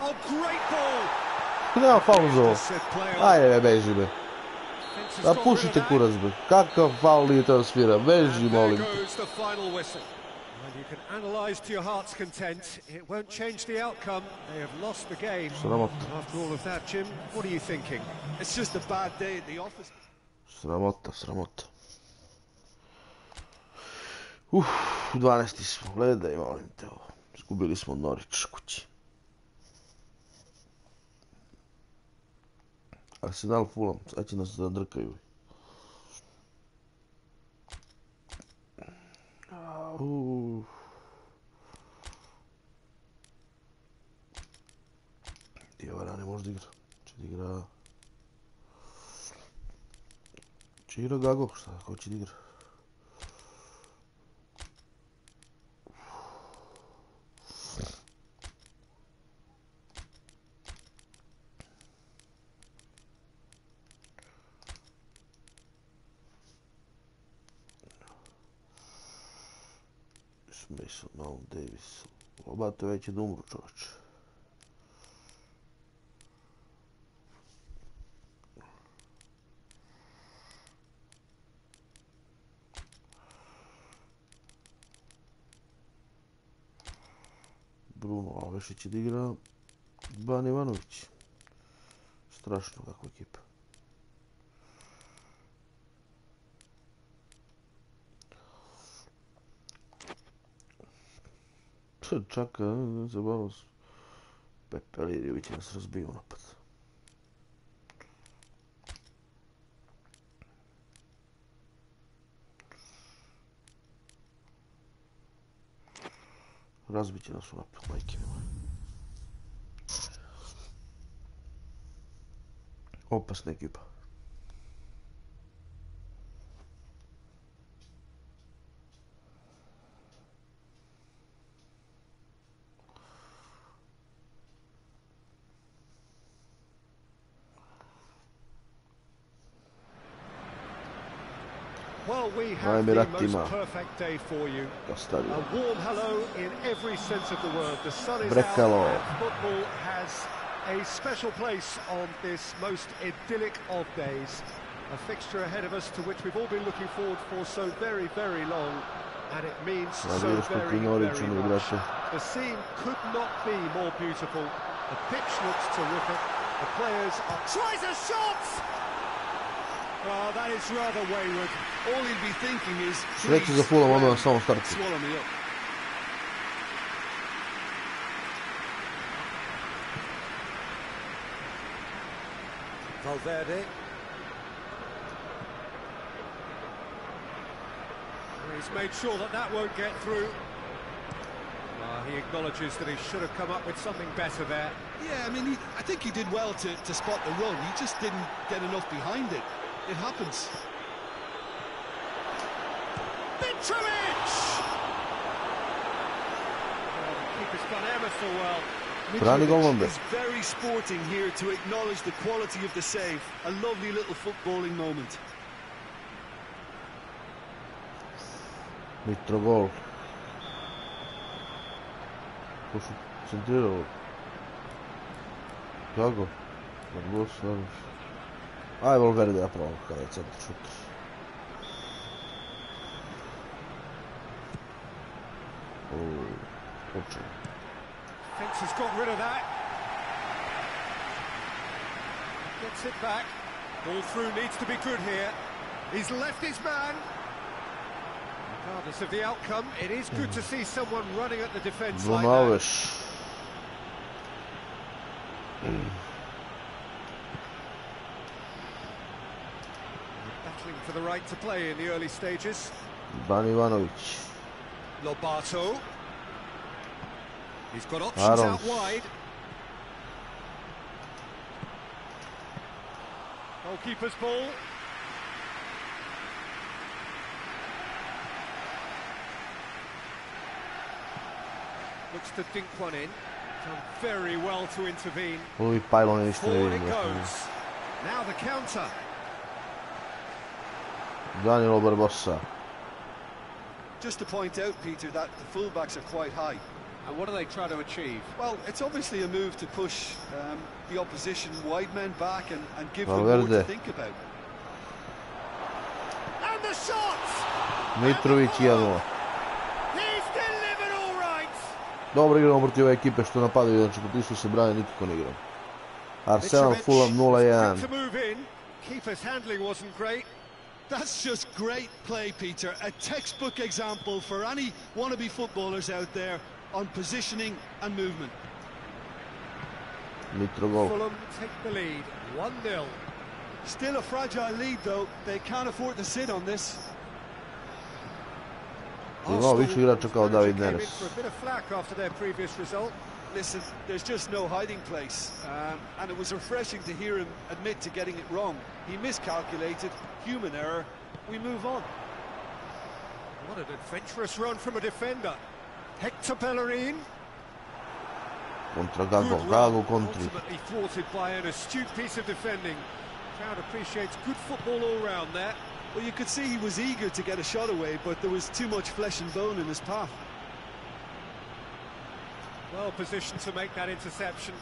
Oh, great ball! Nema faul za ovo. Ajde me, beži me. Da pušite kurac be. Kakav faul nije to svira. Beži, molim. And you can analyse to your heart's content. It won't change the outcome. They have lost the game. Sramota. After all of that, Jim, what are you thinking? It's just a bad day at the office. Sramota, sramota. 12. smo. Gledaj, molim te ovo. Izgubili smo Norwich kući. Arsenal Fulham, sad će nas zadrkaju. Diawara ne može da igra. Će igra Gago, šta hoće da igra. Mason Mount Davis. Oba to već je da umru, čovječe. Bruno Alvešić je da igra Ban Ivanović. Strašno kakva ekipa. Čaka, zabavno se. Pepe Lirjević nas razbio napad. Razbit će nas u napad, majke mi moje. Opasna ekipa. Well, we have the most perfect day for you. A warm hello in every sense of the word. The sun is out and football has a special place on this most idyllic of days. A fixture ahead of us to which we've all been looking forward for so very, very long. And it means so very, very much. The scene could not be more beautiful. The pitch looks terrific. The players are... Tries a shot! Oh, that is rather wayward. All he'll be thinking is... Sreće za Fulham, odmah na samom startu. Swallow me up. Valverde. He's made sure that that won't get through. He acknowledges that he should have come up with something better there. Yeah, I mean, I think he did well to spot the run. He just didn't get enough behind it. It happens. Mitrovic! The keeper's done ever so well. Mitrovic is very sporting here to acknowledge the quality of the save. A lovely little footballing moment. Mitro gol. Ko su centrirali? Kako? Barbosa. Aj, Valverde napravo kada je centar šuter. Počeo. Fence has got rid of that. Gets it back. Ball through needs to be good here. He's left his man. Regardless of the outcome, it is good to see someone running at the defence like that. Battling for the right to play in the early stages. Ban Ivanovic. Lobato. He's got options out wide. Goalkeeper's ball. Looks to dink one in. Done very well to intervene. Ovi pylon je ništa ne Forward vidim. it goes. Now the counter. Danilo Barbosa. Just to point out, Peter, that the fullbacks are quite high. And what do they try to achieve? Well, it's obviously a move to push the opposition wide men back and give them more to think about. And the shot! Mitrovic 1-0. He's delivered all right! Dobro igramo protiv ove ekipe što napadaju, znači protiv što se brane nikako ne igram. Arsenal Fulham 0-1. Keeper's handling wasn't great. That's just great play, Peter. A textbook example for any wannabe footballers out there on positioning and movement. Mitro gol. Fulham take the lead, 1-0. Still a fragile lead, though. They can't afford to sit on this. Imao više igrača kao David Neres. For a bit of flack after their previous result. Listen, there's just no hiding place, and it was refreshing to hear him admit to getting it wrong. He miscalculated, human error, we move on. What an adventurous run from a defender. Hector Bellerin. Contra Gago kontri. Ultimately thwarted by an astute piece of defending. Crowd appreciates good football all round there. Well, you could see he was eager to get a shot away, but there was too much flesh and bone in his path. Well positioned to make that interception.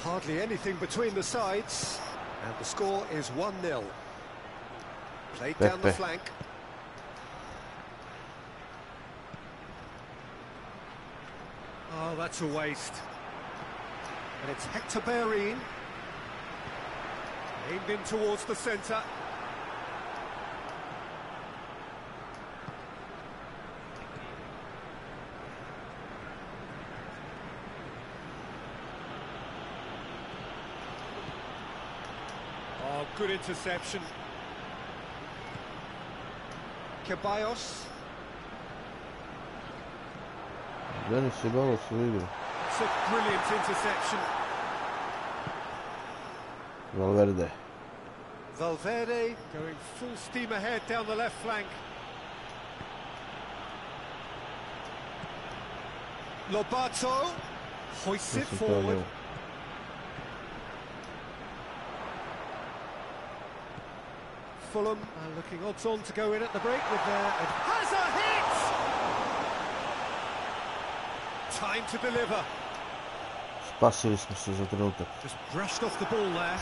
Hardly anything between the sides, and the score is 1-0. Played down the flank. Oh, that's a waste. And it's Hector Bellerin. Aimed in towards the centre. Good interception. Ceballos. Meni se malo se vidio. It's a brilliant interception. Valverde. Valverde going full steam ahead down the left flank. Lobato hoists it forward. Fulham are looking odds on to go in at the break with their... Has a hit! Time to deliver. Spasili smo se za trenutak. Just brushed off the ball there.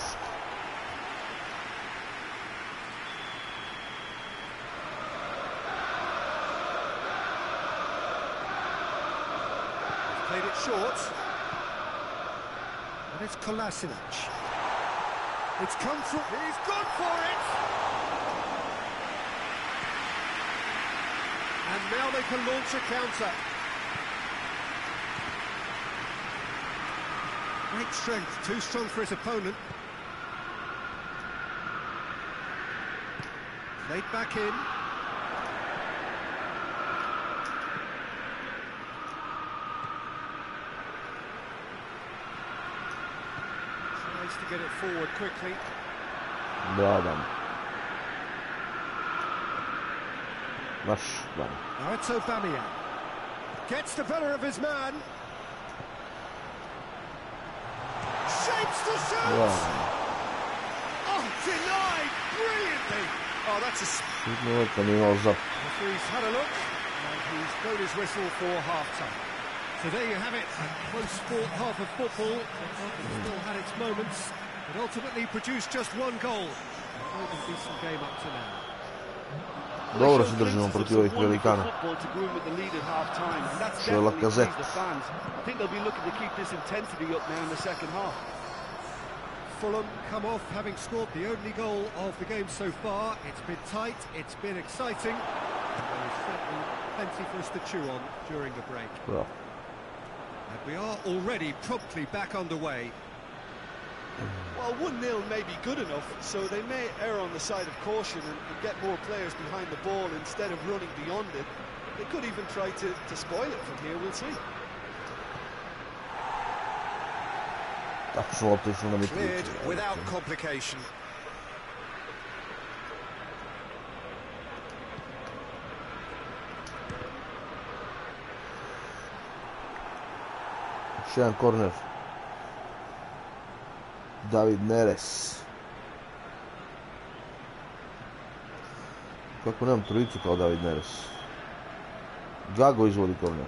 Played it short. And it's Kolasinac. It's come through. He's gone for it! And now they can launch a counter. Great strength, too strong for his opponent. Played back in. Tries to get it forward quickly. Bravo. Baš, bravo. Now it's Aubameyang. Gets the better of his man. Shapes to shoot! Bravo. Oh, denied brilliantly! Oh, that's a... To nije imao za. Referee's had a look, and he's blown his whistle for half-time. So there you have it, a close-fought half of football. It still had its moments, but ultimately produced just one goal. A decent game up to now. Dobro se držimo protiv ovih velikana. Što je Lacazette. Fulham come off having scored the only goal of the game so far. It's been tight, it's been exciting. There's certainly plenty for us to chew on during the break. Bravo. And we are already promptly back underway. Well, 1-0 may be good enough, so they may err on the side of caution and get more players behind the ball instead of running beyond it. They could even try to spoil it from here, we'll see. Cleared without complication. Još jedan korner. David Neres. Kako nemam trojicu kao David Neres. Gago izvodi korner.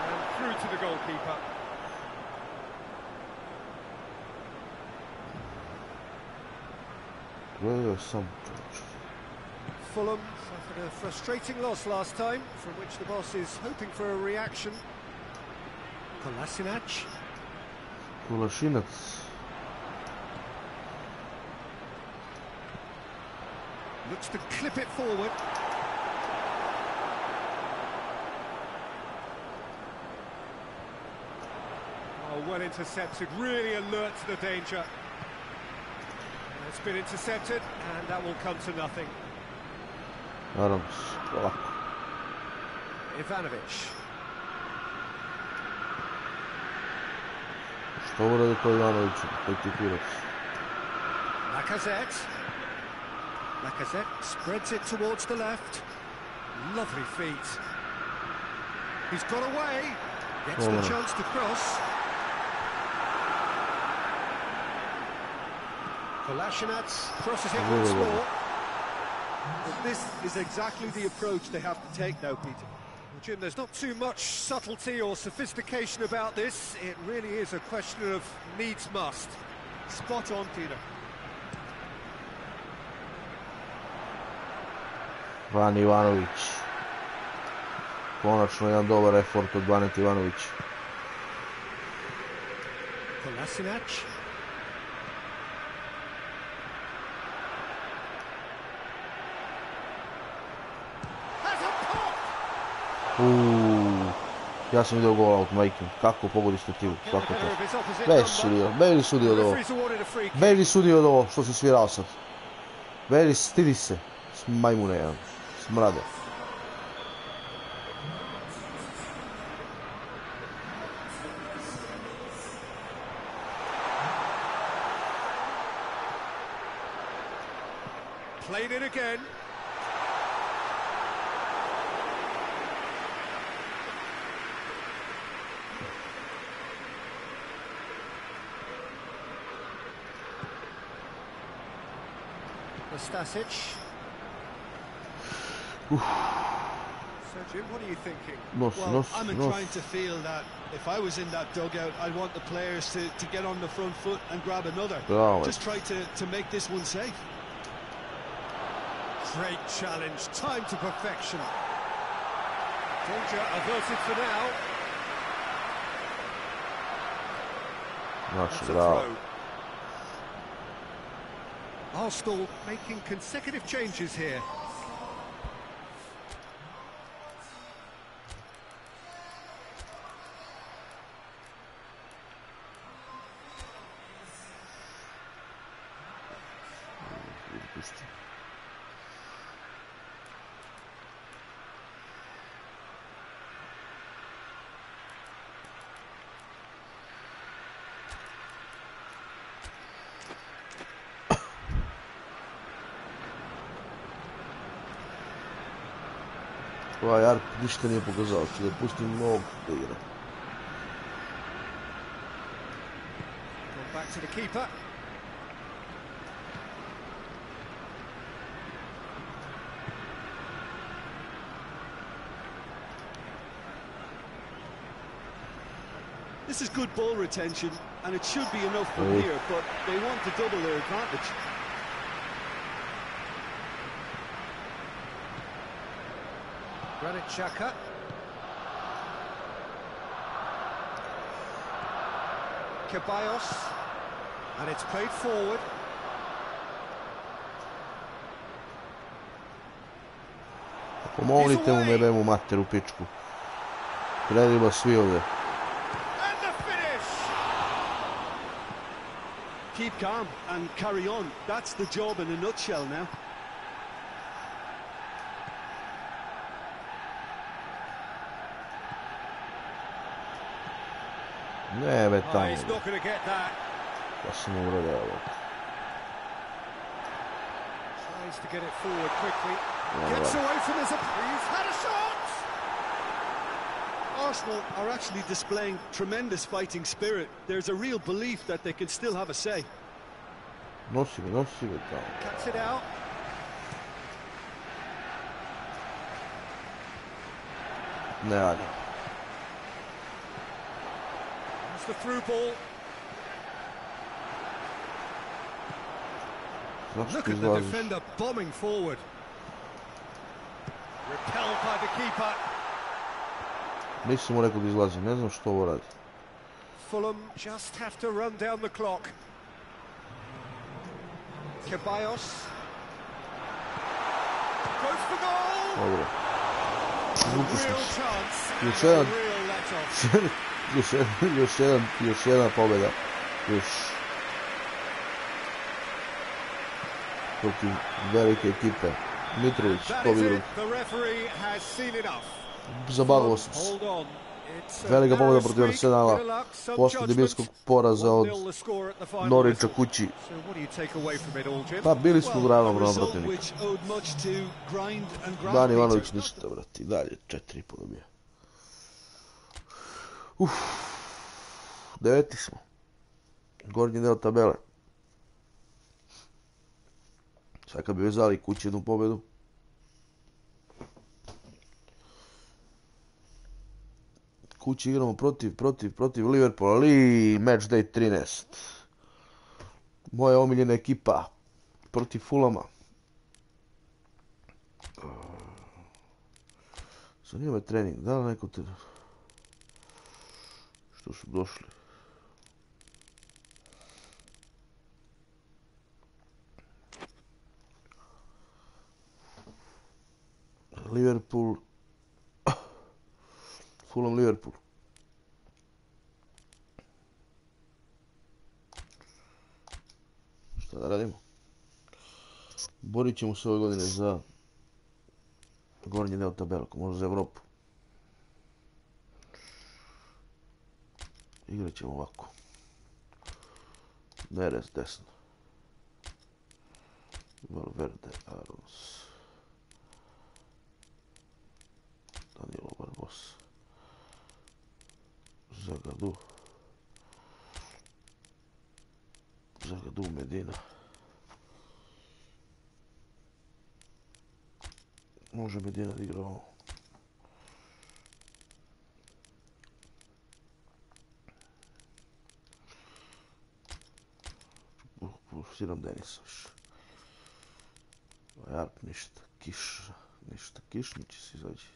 And through to the goalkeeper. Gledao sam čovječ. Fulham suffered a frustrating loss last time, from which the boss is hoping for a reaction. Kolasinac. Kulašinac. Looks to clip it forward. Oh, well intercepted, really alert to the danger. And it's been intercepted, and that will come to nothing. Adams, polako. Ivanovic. Što uradi to Ivanoviću, koji ti kurac? Lacazette. Lacazette spreads it towards the left. Lovely feet. He's got away. Gets the chance to cross. Kolasinac crosses it once more. But this is exactly the approach they have to take now, Peter. Well, Jim, there's not too much subtlety or sophistication about this. It really is a question of needs must. Spot on, Peter. Van Ivanović. Konačno jedan dobar effort od Banet Ivanović. Kolasinac. Ja sam vidio gol out, majke. Kako pogodi stativu, svako to. Bejli sudio od ovo. Bejli sudio od ovo što si svirao sad. Bejli, stidi se. Majmune jedan. Smrade. Played it again. Stasic. So, Jim, what are you thinking? I'm inclined to feel that if I was in that dugout, I'd want the players to get on the front foot and grab another. Just try to make this one safe. Great challenge, time to perfection. Danger averted for now. That's a throw. Arsenal making consecutive changes here. Ovaj Arp ništa nije pokazao, će da pustim mnogo da igra. Back to the keeper. This is good ball retention, and it should be enough from here, but they want to double their advantage. Granit Xhaka. Ceballos. And it's played forward. Pomognite mu, me mu mater u pičku. Krenimo svi ovdje. And the finish! Keep calm and carry on. That's the job in a nutshell now. Ne, be tamo. He's not going to get that. Ja sam uradio ovo. Tries to get it forward quickly. Gets away from his opponent. He's had a shot! Arsenal are actually displaying tremendous fighting spirit. There's a real belief that they can still have a say. Nosi ga tamo. Cuts it out. Ne radi. That's the through ball. Look at the defender bombing forward. Repelled by the keeper. Nisam mu rekao da izlazi, ne znam što ovo radi. Fulham just have to run down the clock. Ceballos. Goes for goal! Dobro. Real chance. Još jedna pobjeda. Još. Protiv velike ekipe. Mitrović, pobjedu. Zabavio sam se. Velika pobjeda protiv Arsenala. Posle debilskog poraza od Norwicha kući. Pa bili smo u ravnopravnom protivniku. Dan Ivanović ništa, brati. Dalje, 4,5 dobija. Deveti smo. Gornji deo tabele. Sad kad bi vezali kući jednu pobjedu. Kući igramo protiv Liverpoola. Match day 13. Moja omiljena ekipa. Protiv Fulhama. Zanima me trening. Da li neko te... Što su došli? Liverpool. Fulham Liverpool. Šta da radimo? Borit ćemo se ove godine za gornji deo tabelku, možda za Evropu. Igrat ćemo ovako. Nerez desno. Valverde, Arons. Danilo Barbosa. Zagadou Medina. Može Medina da igra ovo. Pustiram Denisa više. Arp ništa, Kiša, ništa, Kišnić si izađe.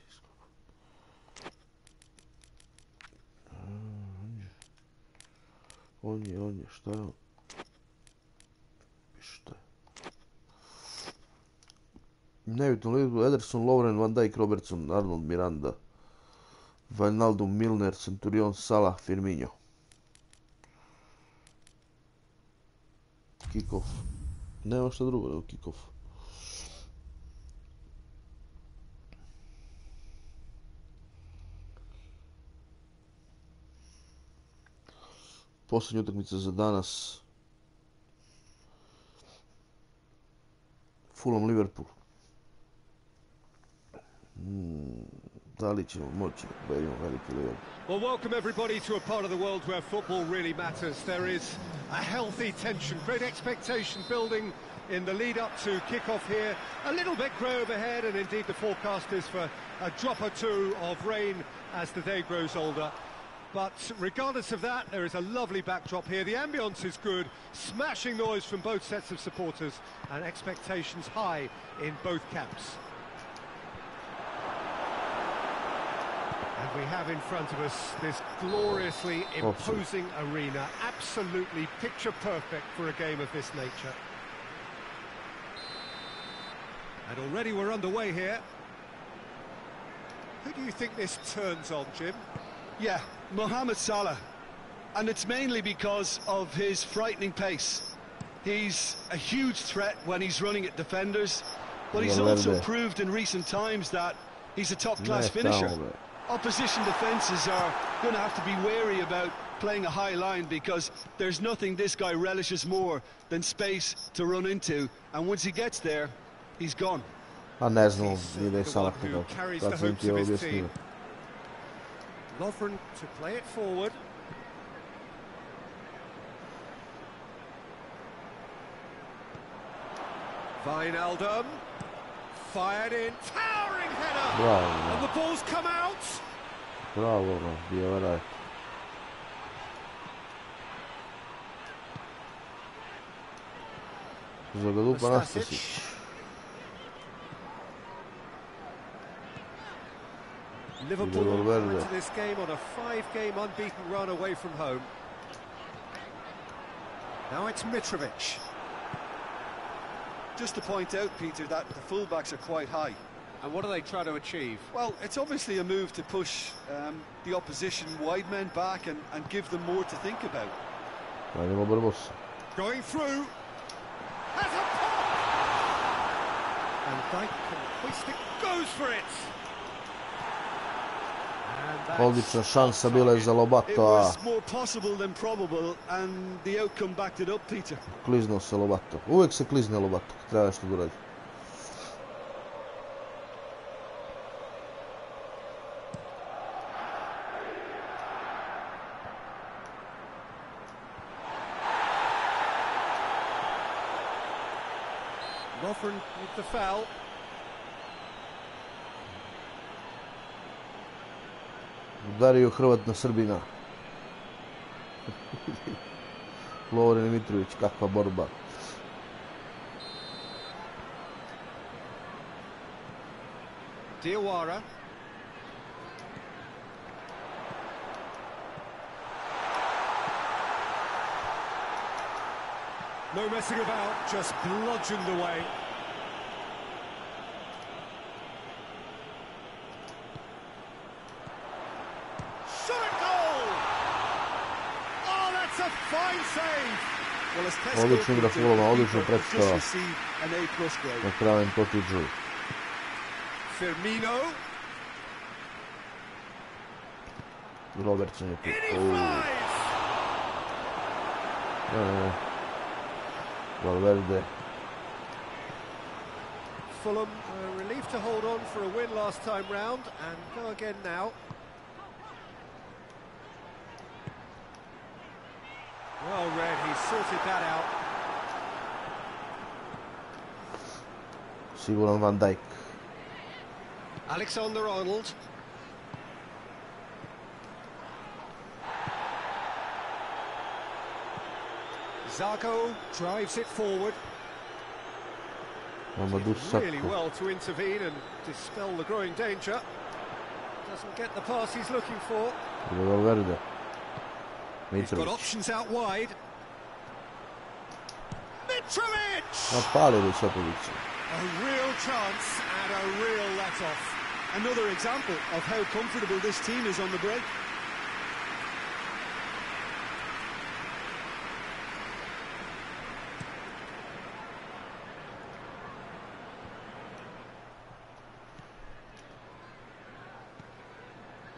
On je, šta je on? Šta je? Nebitno, Ederson, Lovren, Van Dijk, Robertson, Arnold, Miranda, Wijnaldum, Milner, Centurion, Salah, Firmino. Kick-off. Nema šta drugo nego kick-off. Posljednja utakmica za danas. Fulham, Liverpool. Da li ćemo moći da imamo veliki Liverpool? Well, welcome everybody to a part of the world where football really matters. There is a healthy tension, great expectation building in the lead up to kick-off here. A little bit grey overhead, and indeed the forecast is for a drop or two of rain as the day grows older. But regardless of that, there is a lovely backdrop here. The ambience is good, smashing noise from both sets of supporters, and expectations high in both camps. And we have in front of us this gloriously imposing arena, absolutely picture perfect for a game of this nature. And already we're underway here. Who do you think this turns on, Jim? Yeah, Mohamed Salah. And it's mainly because of his frightening pace. He's a huge threat when he's running at defenders, but he's also proved in recent times that he's a top-class finisher. Opposition defences are going to have to be wary about playing a high line, because there's nothing this guy relishes more than space to run into, and once he gets there, he's gone. A ne znam, ide Salah kad sam ti objasnio. Lovren to play it forward. Wijnaldum fired in, towering header, bravo, and the ball's come out. Bravo, bio right. Zagadou pa Nastasić. Liverpool will come into this game on a 5-game unbeaten run away from home. Now it's Mitrovic. Just to point out, Peter, that the fullbacks are quite high. And what are they trying to achieve? Well, it's obviously a move to push the opposition wide men back and give them more to think about. Going through. Has a pop! And Dijk can hoist it, goes for it! Odlična šansa bila je za Lobato, a kliznuo se Lobato. Uvijek se klizne Lobato, treba nešto da uradi. Lovren with the foul. Udario Hrvat na Srbina. Lovren i Mitrović, kakva borba. Diawara. No messing about, just bludgeoned away. Odlično igra Fulhama, odlično predstava na krajem potiđu. Firmino. Robertson je tu. Valverde. Fulham were relieved to hold on for a win last time round and go again now. Well read, he sorted that out. Siguran Van Dijk. Alexander-Arnold. Zarko drives it forward. Did really well to intervene and dispel the growing danger. Doesn't get the pass he's looking for. He's got options out wide. Mitrovic! A real chance and a real let-off. Another example of how comfortable this team is on the break.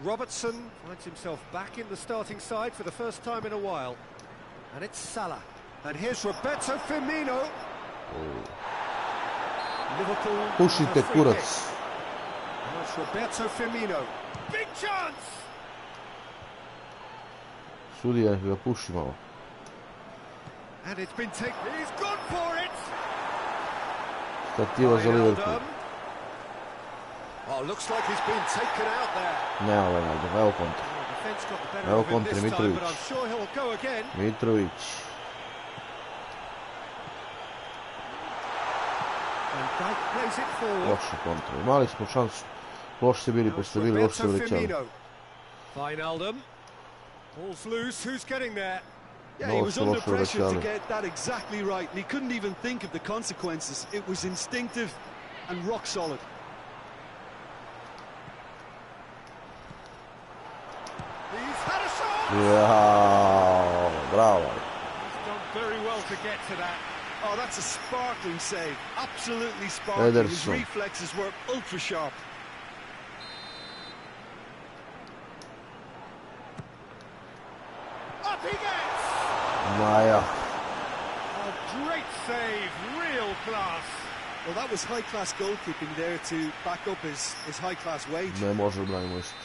Robertson finds himself back in the starting side for the first time in a while. And it's Salah. And here's Roberto Firmino. Liverpool. Pušite kurac. And it's Roberto Firmino. Big chance! Sudija ga puši malo. And it's been taken. He's gone for it! Stativa za Liverpool. Oh, looks like he's been taken out there. Nema Ronaldo, evo kontra. Defense got the better Evo of him kontra, this time, Mitrović. but I'm sure he'll go again. Mitrović. And Dijk plays it forward. Loša kontra. Imali smo šansu. Loši se bili, pošto bili loši se vrećali. Wijnaldum. Ball's loose, who's getting there? Yeah, he was under pressure to get that exactly right, and he couldn't even think of the consequences. It was instinctive and rock solid. He's had a shot! Yeah, bravo. He's done very well to get to that. Oh, that's a sparkling save. Absolutely sparkling. His reflexes were ultra sharp. Up he gets! Maja. A great save, real class. Well, that was high-class goalkeeping there to back up his high-class wage. Ne može branimo isto.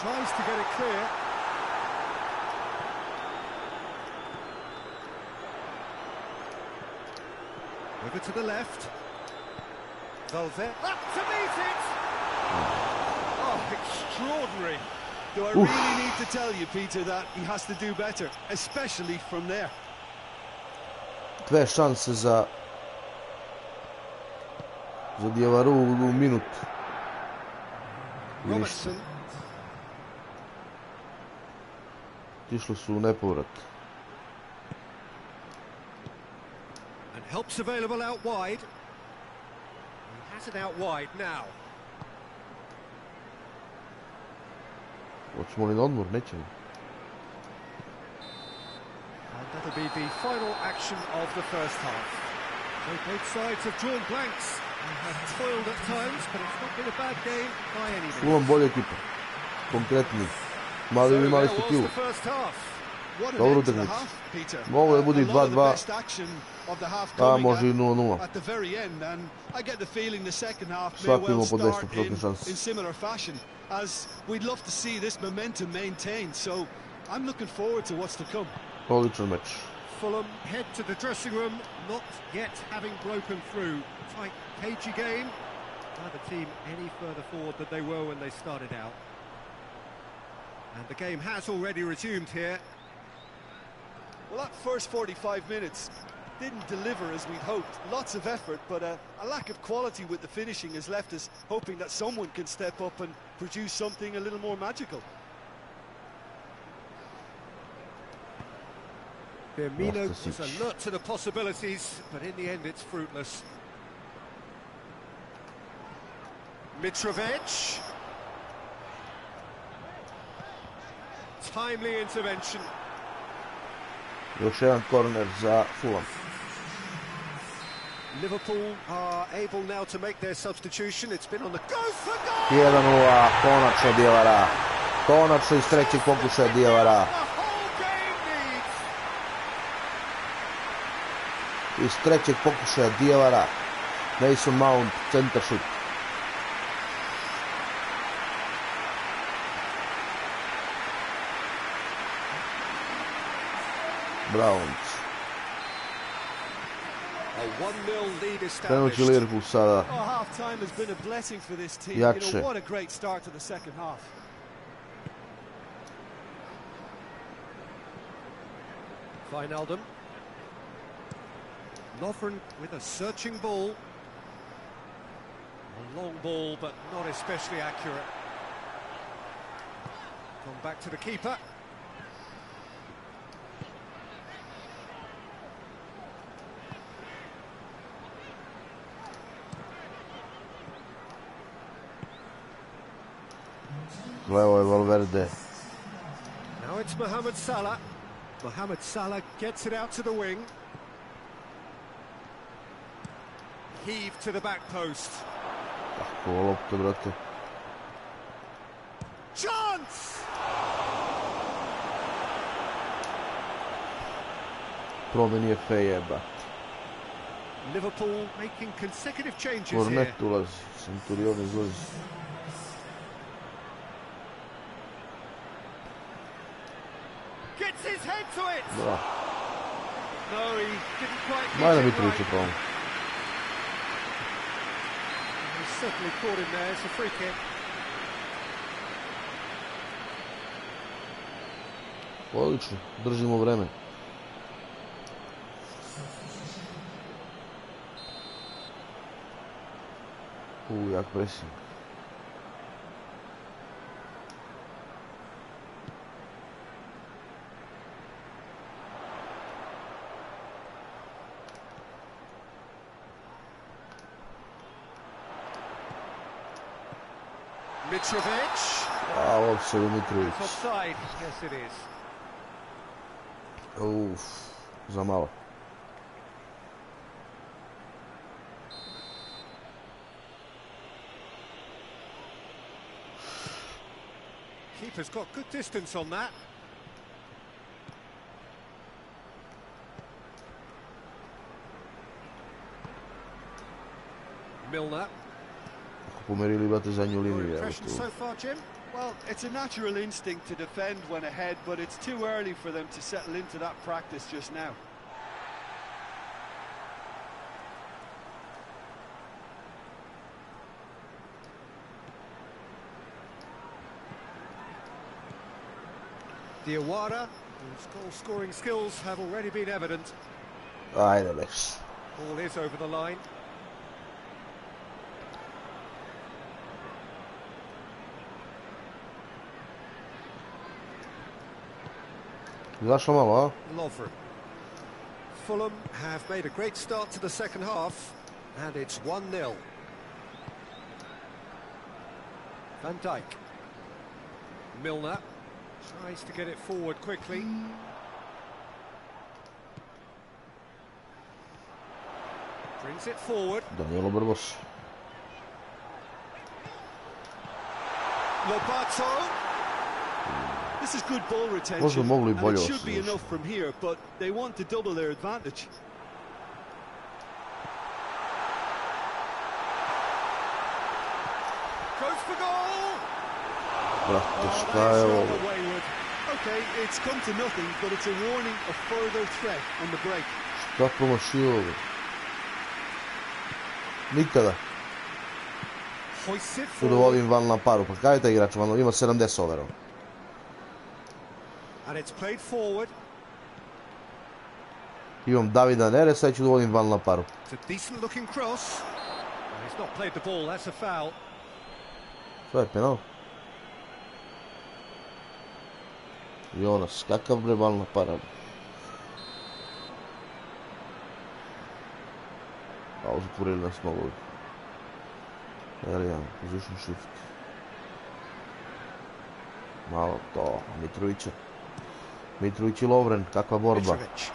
Tries to get it clear. Over to the left. Valverde up to meet it! Oh, extraordinary. Do I really need to tell you, Peter, that he has to do better, especially from there? Dve šanse za Diavaru u minut. Robertson. Išli su u nepovrat. And help's available out wide. He has it out wide now. Hoćemo li na odmor? Nećemo. And that'll be the final action of the first half. So both sides have drawn blanks and have toiled at times, but it's not been a bad game by any means. Fulham bolja ekipa. Konkretni. Mali bi imali stilu. Dobro utakmicu. Mogu da bude 2-2. A može i 0-0. Svako ima po 200% šanse. As we'd love to see this momentum maintained, so I'm looking forward to what's to come. Odličan meč. Fulham head to the dressing room, not yet having broken through. Tight, cagey game. Neither team any further forward than they were when they started out. And the game has already resumed here. Well, that first 45 minutes didn't deliver as we'd hoped. Lots of effort, but a lack of quality with the finishing has left us hoping that someone can step up and produce something a little more magical. Firmino was alert to the possibilities, but in the end it's fruitless. Mitrovic. Timely intervention. Još jedan korner za Fulham. Liverpool are able now to make their substitution. It's been on the go for goal! 1-0, konačno Diavara. Konačno iz trećeg pokušaja Dijavara. Iz trećeg pokušaja Dijavara. Mason Mount, centar šut. Browns. Krenut će Liverpool sada jače. Wijnaldum. Lovren with a searching ball. A long ball, but not especially accurate. Come back to the keeper. Leo je Valverde. Now it's Mohamed Salah. Mohamed Salah gets it out to the wing. Heave to the back post. Tako lopta, brate. Chance! Promeni je feje, bat. Liverpool making consecutive changes here. Kornet ulazi, Centurion izlazi. Gets his head to it. Bra. No, he didn't quite get Majde it Mitrović je right. problem. He's certainly caught him there. It's a free kick. Odlično, držimo vreme. Jak pressing. Mitrovic. Offside Mitrovic. Offside. Yes, it is. Za malo. Keeper's got good distance on that. Milner. Pomerili, brate, zadnju Your liniju. impression so far, Jim? Well, it's a natural instinct to defend when ahead, but it's too early for them to settle into that practice just now. Diawara, whose goal-scoring skills have already been evident. Ajde, Lex. Ball is over the line. Zašlo malo, a? Lovren. Fulham have made a great start to the second half, and it's 1-0. Van Dijk. Milner tries to get it forward quickly. Brings it forward. Danilo Brbos. Lobato. This is good ball retention, Možda mogli and bolje it should be ostaviti. enough from here, but they want to double their advantage. Goes for goal! Brate, šta je ovo? Okay, it's come to nothing, but it's a warning of further threat on the break. Šta promašio ovo? Nikada. Hoists it Tu da forward, volim Van Lamparu. Pa kaj je taj igrač? Van ima 70 overall. and it's played forward. Imam Davida Neres, sad ću da volim Van Lamparu. It's a decent looking cross. Well, he's not played the ball, that's a foul. Šta je penal? Jonas, kakav bre Van Lampara? A ovo zatvorili nas mogovi. Elijan, position shift. Malo to, Mitrovića. Mitrović i Lovren, kakva borba. Mitrovic.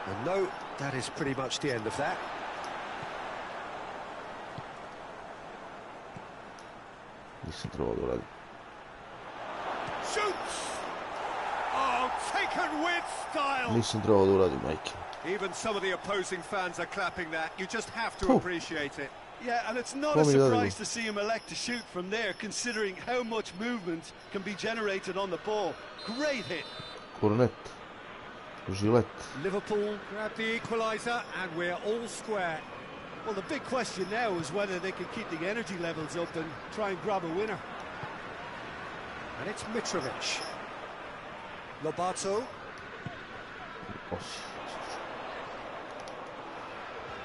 And no, that is pretty much the end of that. Nisam trebao da uradim. Shoots! Oh, taken with style! Nisam trebao da uradim, majke. Even some of the opposing fans are clapping that. You just have to appreciate it. Yeah, and it's not a surprise to see him elect to shoot from there, considering how much movement can be generated on the ball. Great hit. Kornet. Žilet. Liverpool grab the equaliser and we're all square. Well, the big question now is whether they can keep the energy levels up and try and grab a winner. And it's Mitrovic. Lobato.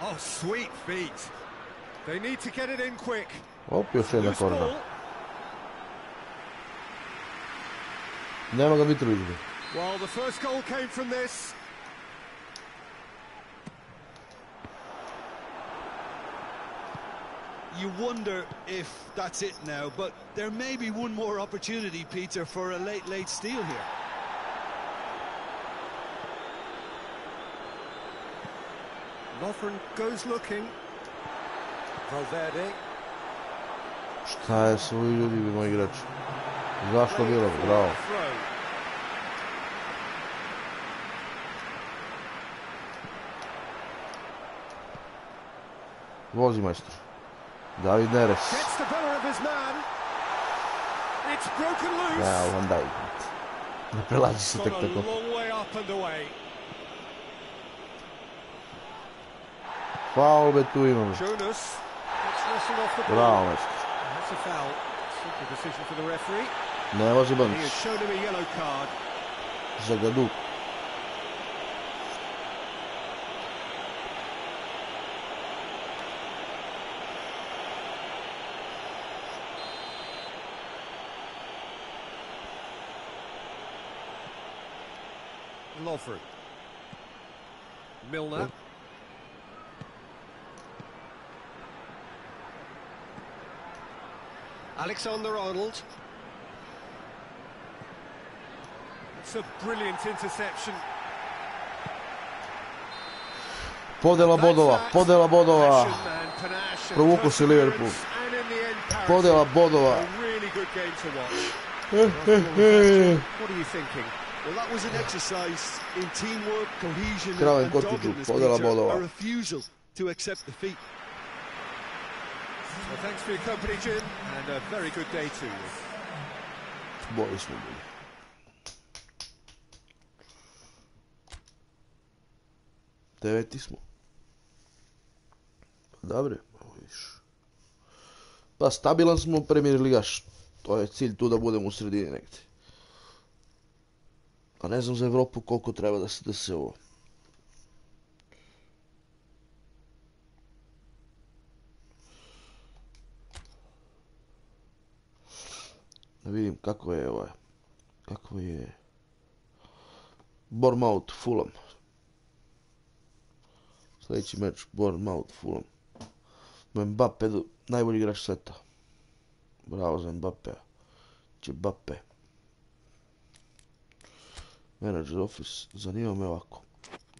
Oh, sweet feet. They need to get it in quick. Op, još jedna Loose korna. ball. Nema ga Mitrović. Well, the first goal came from this. You wonder if that's it now, but there may be one more opportunity, Peter, for a late steal here. Lovren goes looking. Valverde. Šta je s ovi ljudi, moji igrači? Zašto bilo? Bravo. Throw. Vozi majstor. David Neres. Gets the better of his man. It's broken loose. Ja, Van Dijk. Ne prelazi se tek Gone a tako. long way up and away. Faul be tu imamo. Jonas gets wrestled off the ball. Bravo majstor. That's a foul. Simple decision for the referee. Ne može He Bandić. has shown him a yellow card. Zagadu. Lovren. Milner. Alexander-Arnold. It's a brilliant interception. Podela bodova, podela bodova. Passion and panache and Provuku si Liverpool. perseverance, and in the end, Paris. Podela bodova. A really good game to watch. What are you thinking? Well, that was an exercise in teamwork, cohesion, Kraven and Kotiću, doggedness, podela Peter. bodova. A refusal to accept defeat. Well, thanks for your company, Jim, and a very good day to you. Bolji smo bili. Deveti smo. Pa dobre, malo viš. Pa stabilan smo Premier ligaš. To je cilj tu da budemo u sredini negdje. A ne znam za Evropu koliko treba da se ovo. Da vidim kako je ovaj. Kako je Bournemouth Fulham. Sljedeći meč Bournemouth Fulham. Mbappe, najbolji igrač sveta. Bravo za Mbappea. Mbappe. Manager Office, zanima me ovako.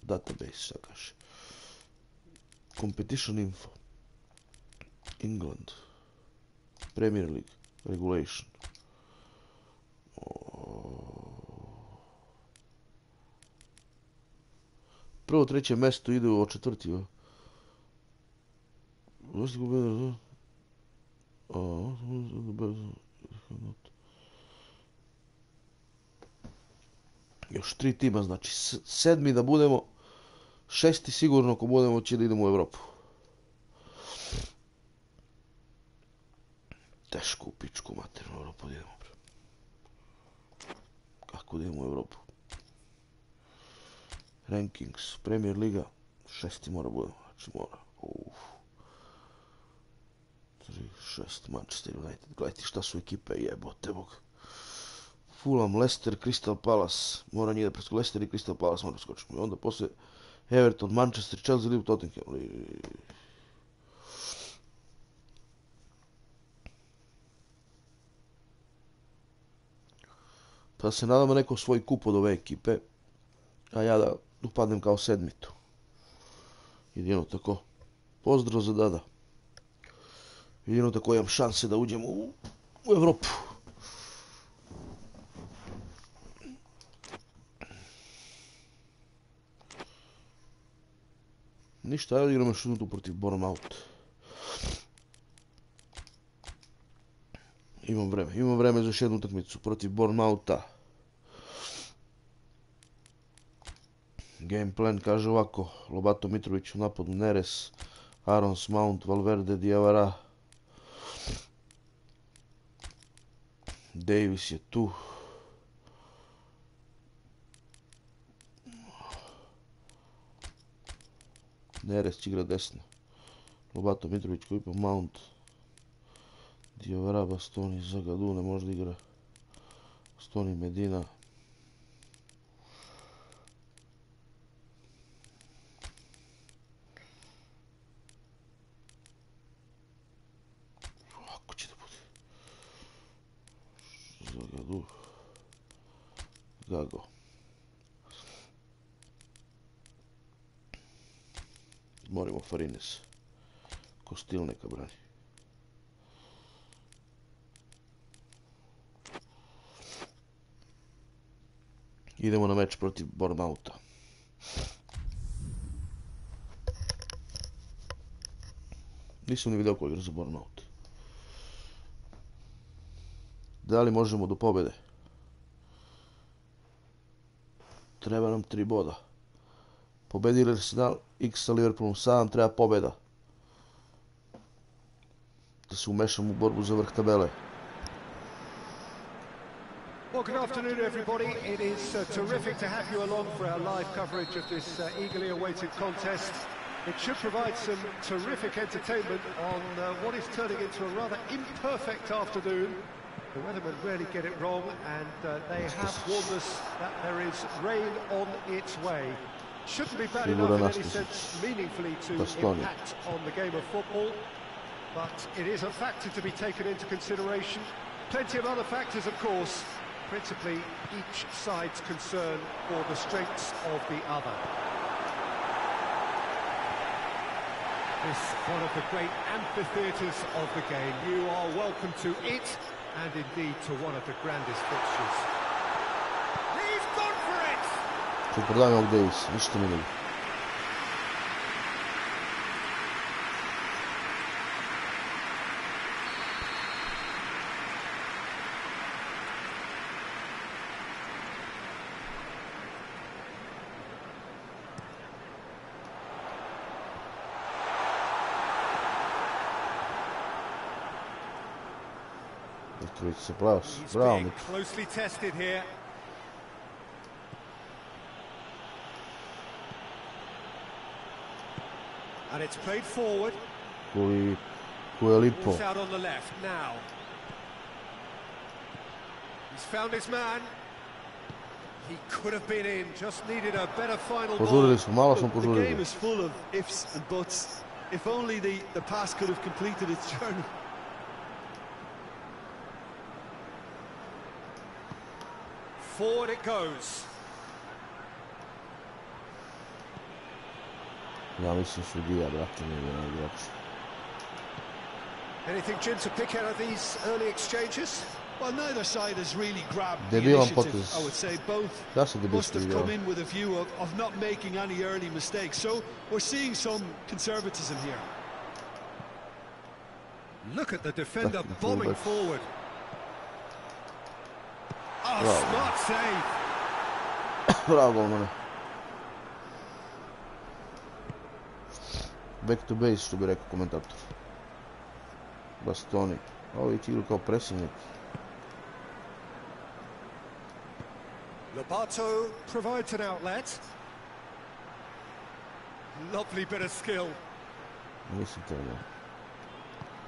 Database, šta kaže. Competition Info. England. Premier League. Regulation. Prvo, treće mjesto ide u četvrti. Još 3 tima, znači 7. da budemo, 6. sigurno ako budemo će da idemo u Evropu. Teško u pičku materinu u Evropu da idemo. Kako da idemo u Evropu? Rankings, Premier Liga, 6. mora budemo, znači mora. 3-6, Manchester United, gledajte šta su ekipe, jebote bog. Fulham, Leicester, Crystal Palace, mora njih da preskočimo, Leicester i Crystal Palace mora preskočimo. I onda posle Everton, Manchester, Chelsea, Liverpool, Tottenham. Pa se nadamo neko svoj kup od ove ekipe, a ja da upadnem kao 7. Jedino tako. Pozdrav za Dada. Jedino tako imam šanse da uđem u u Evropu. Ništa, ajde igramo još jednu protiv Bournemouth. Imam vreme za još jednu utakmicu protiv Bournemoutha. Game plan kaže ovako: Lobato Mitrović u napadu, Neres, Arons, Mount, Valverde, Diawara. Davis je tu. Neres će igra desno. Lobato Mitrović koji pa Mount. Diawara, Bastoni, Zagadou ne može da igra. Bastoni, Medina. Ovako će da bude. Zagadou. Gago. Morimo Farines. Kostil neka brani. Idemo na meč protiv Bournemoutha. Nisam ni vidio ko igra za Bournemouth. Da li možemo do pobjede? Treba nam 3 boda. Pobedili Arsenal, X sa Liverpoolom, sam treba pobjeda. Da se umešam u borbu za vrh tabele. Well, good afternoon, everybody. It is terrific to have you along for our live coverage of this eagerly awaited contest. It should provide some terrific entertainment on what is turning into a rather imperfect afternoon. The weathermen rarely get it wrong, and they have warned us that there is rain on its way. Shouldn't be bad enough in any sense meaningfully to impact on the game of football, but it is a factor to be taken into consideration. Plenty of other factors, of course, principally each side's concern for the strengths of the other. This one of the great amphitheatres of the game. You are welcome to it, and indeed to one of the grandest fixtures. He's gone for it! Super daj ovog Davis, ništa mi ne bi. He's being closely tested here. And it's played forward. Ball's out on the left now. He's found his man. He could have been in, just needed a better final ball. The game is full of ifs and buts. If only the pass could have completed its journey. Forward it goes. Ja mislim sudija, brate, ne igrač. Anything, Jim, to pick out of these early exchanges? Well, neither side has really grabbed the initiative. I would say both must have come in with a view of not making any early mistakes. So we're seeing some conservatism here. Look at the defender bombing forward. Oh, smart save. Bravo, man. Back to base, što bi rekao komentator. Bastoni. Ovo je igra kao pressing. Lobato provides an outlet. Lovely bit of skill. Mislim to da.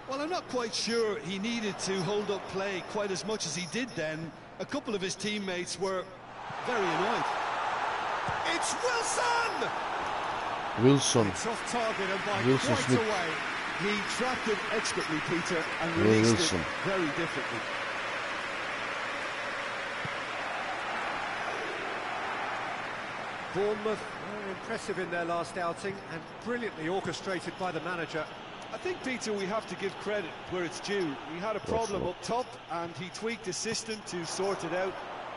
Well, I'm not quite sure he needed to hold up play quite as much as he did then. A couple of his teammates were very annoyed. It's Wilson! Wilson. It's off target and by Wilson quite Smith. away. He trapped it expertly, Peter, and released it very differently. Bournemouth were impressive in their last outing and brilliantly orchestrated by the manager. I think, Peter, we have to give credit where it's due. He had a problem up top, and he tweaked his system to sort it out.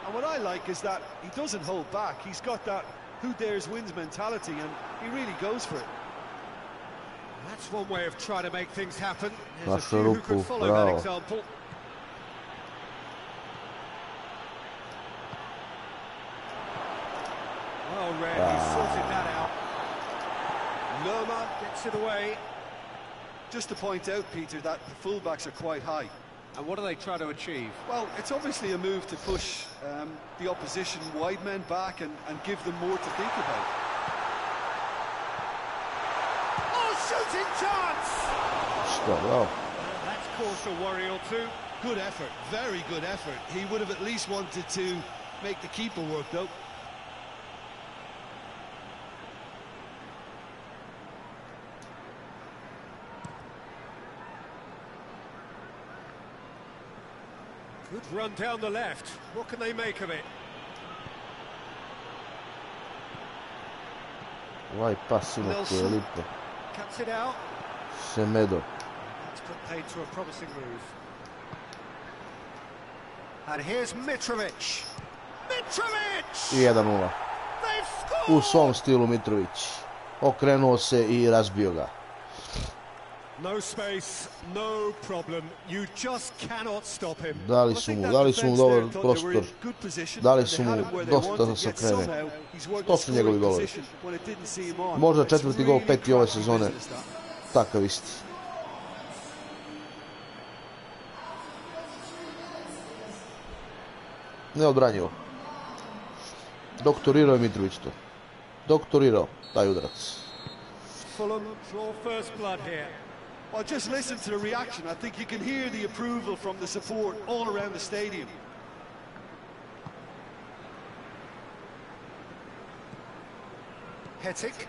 And what I like is that he doesn't hold back. He's got that who dares wins mentality, and he really goes for it. That's one way of trying to make things happen. There's a few who could follow that example. Well read, he sorted that out. Lerma gets it away. Just to point out, Peter, that the fullbacks are quite high. And what do they try to achieve? Well, it's obviously a move to push the opposition wide men back and give them more to think about. Oh, shooting chance! Well, That's caused a worry or two. Good effort, very good effort. He would have at least wanted to make the keeper work, though. Good run down the left. What can they make of it? vai passino che è lì. Cuts it out. Semedo. That's put paid to a promising move. And here's Mitrovic. Mitrovic! I 1-0. U svom stilu Mitrović. Okrenuo se I razbio ga. No space, no problem. You just cannot stop him. Dali su mu dobar prostor. Dali su mu dosta da se krene. To su njegovi golovi. Možda četvrti gol, peti ove sezone. Takav isti. Neodbranjivo. Doktorirao je Mitrović to. Doktorirao taj udarac. Fulham draw first blood here. Well, just listen to the reaction. I think you can hear the approval from the support all around the stadium. Hetic.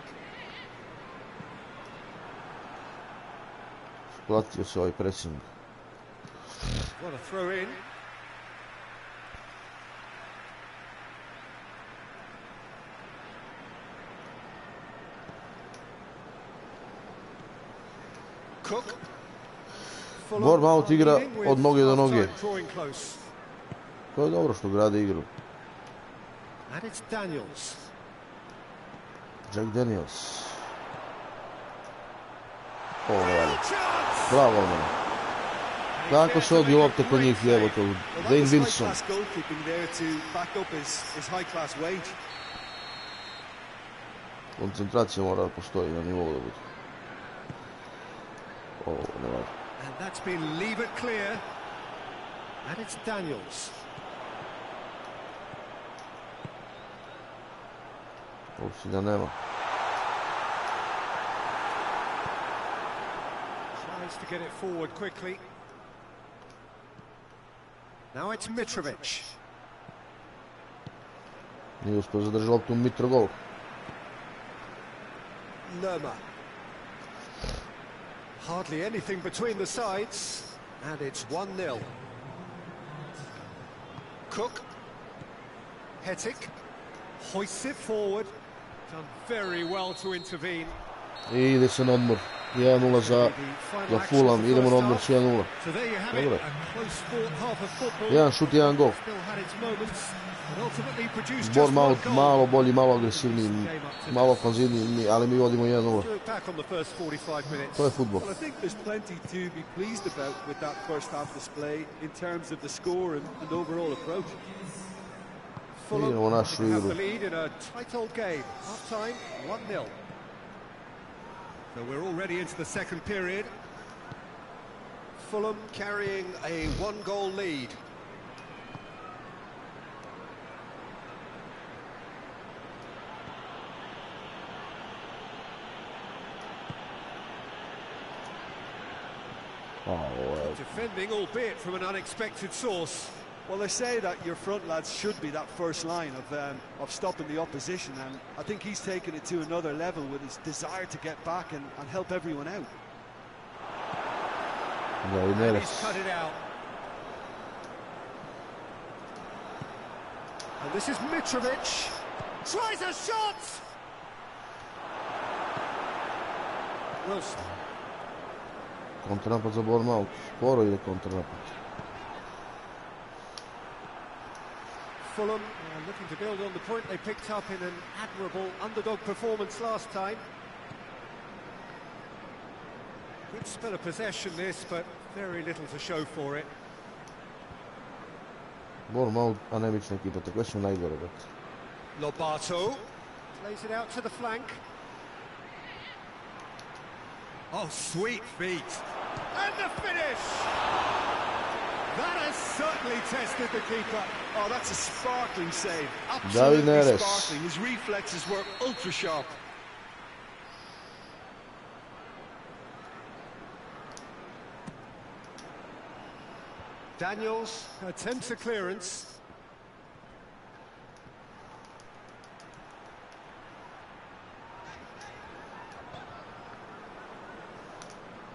Platio se ovaj pressing. What a throw in. Bournemouth igra od noge do noge. To je dobro što grade igru. Jack Daniels. Bravo man. Kako se odi lopte kod njih lijevo to. Dane Wilson. Koncentracija mora da postoji na nivou da bude. Ovo ne vada. And that's been leave it clear. And it's Daniels. Uopće ga nema. Tries to get it forward quickly. Now it's Mitrovic. Nije uspio zadržati loptu Mitro gol. Lerma. Hardly anything between the sides, and it's 1-0. Cook. Hetic. Hoists it forward. Done very well to intervene. I ide se na odmor. 1-0 za Fulham. Idemo na odmor s 1-0. Dobre. Jedan šut, jedan gol. Bournemouth malo bolji, malo agresivniji, malo ofanzivniji, ali mi vodimo 1-0. To je fudbal. Idemo našu igru. So we're already into the second period. Fulham carrying a one-goal lead. Defending, albeit from an unexpected source. Well, they say that your front lads should be that first line of stopping the opposition, and I think he's taken it to another level with his desire to get back and help everyone out. And he's cut it out. And this is Mitrovic. Tries a shot! Wilson. Kontranapad za Bournemouth. Sporo ide kontranapad. Fulham looking to build on the point they picked up in an admirable underdog performance last time. Good spell of possession this, but very little to show for it. Bournemouth, anemična ekipa, tako su najgore. Lobato plays it out to the flank. Oh, sweet feet. And the finish! That has certainly tested the keeper. Oh, that's a sparkling save. Absolutely sparkling. His reflexes were ultra sharp. Daniels attempts a clearance.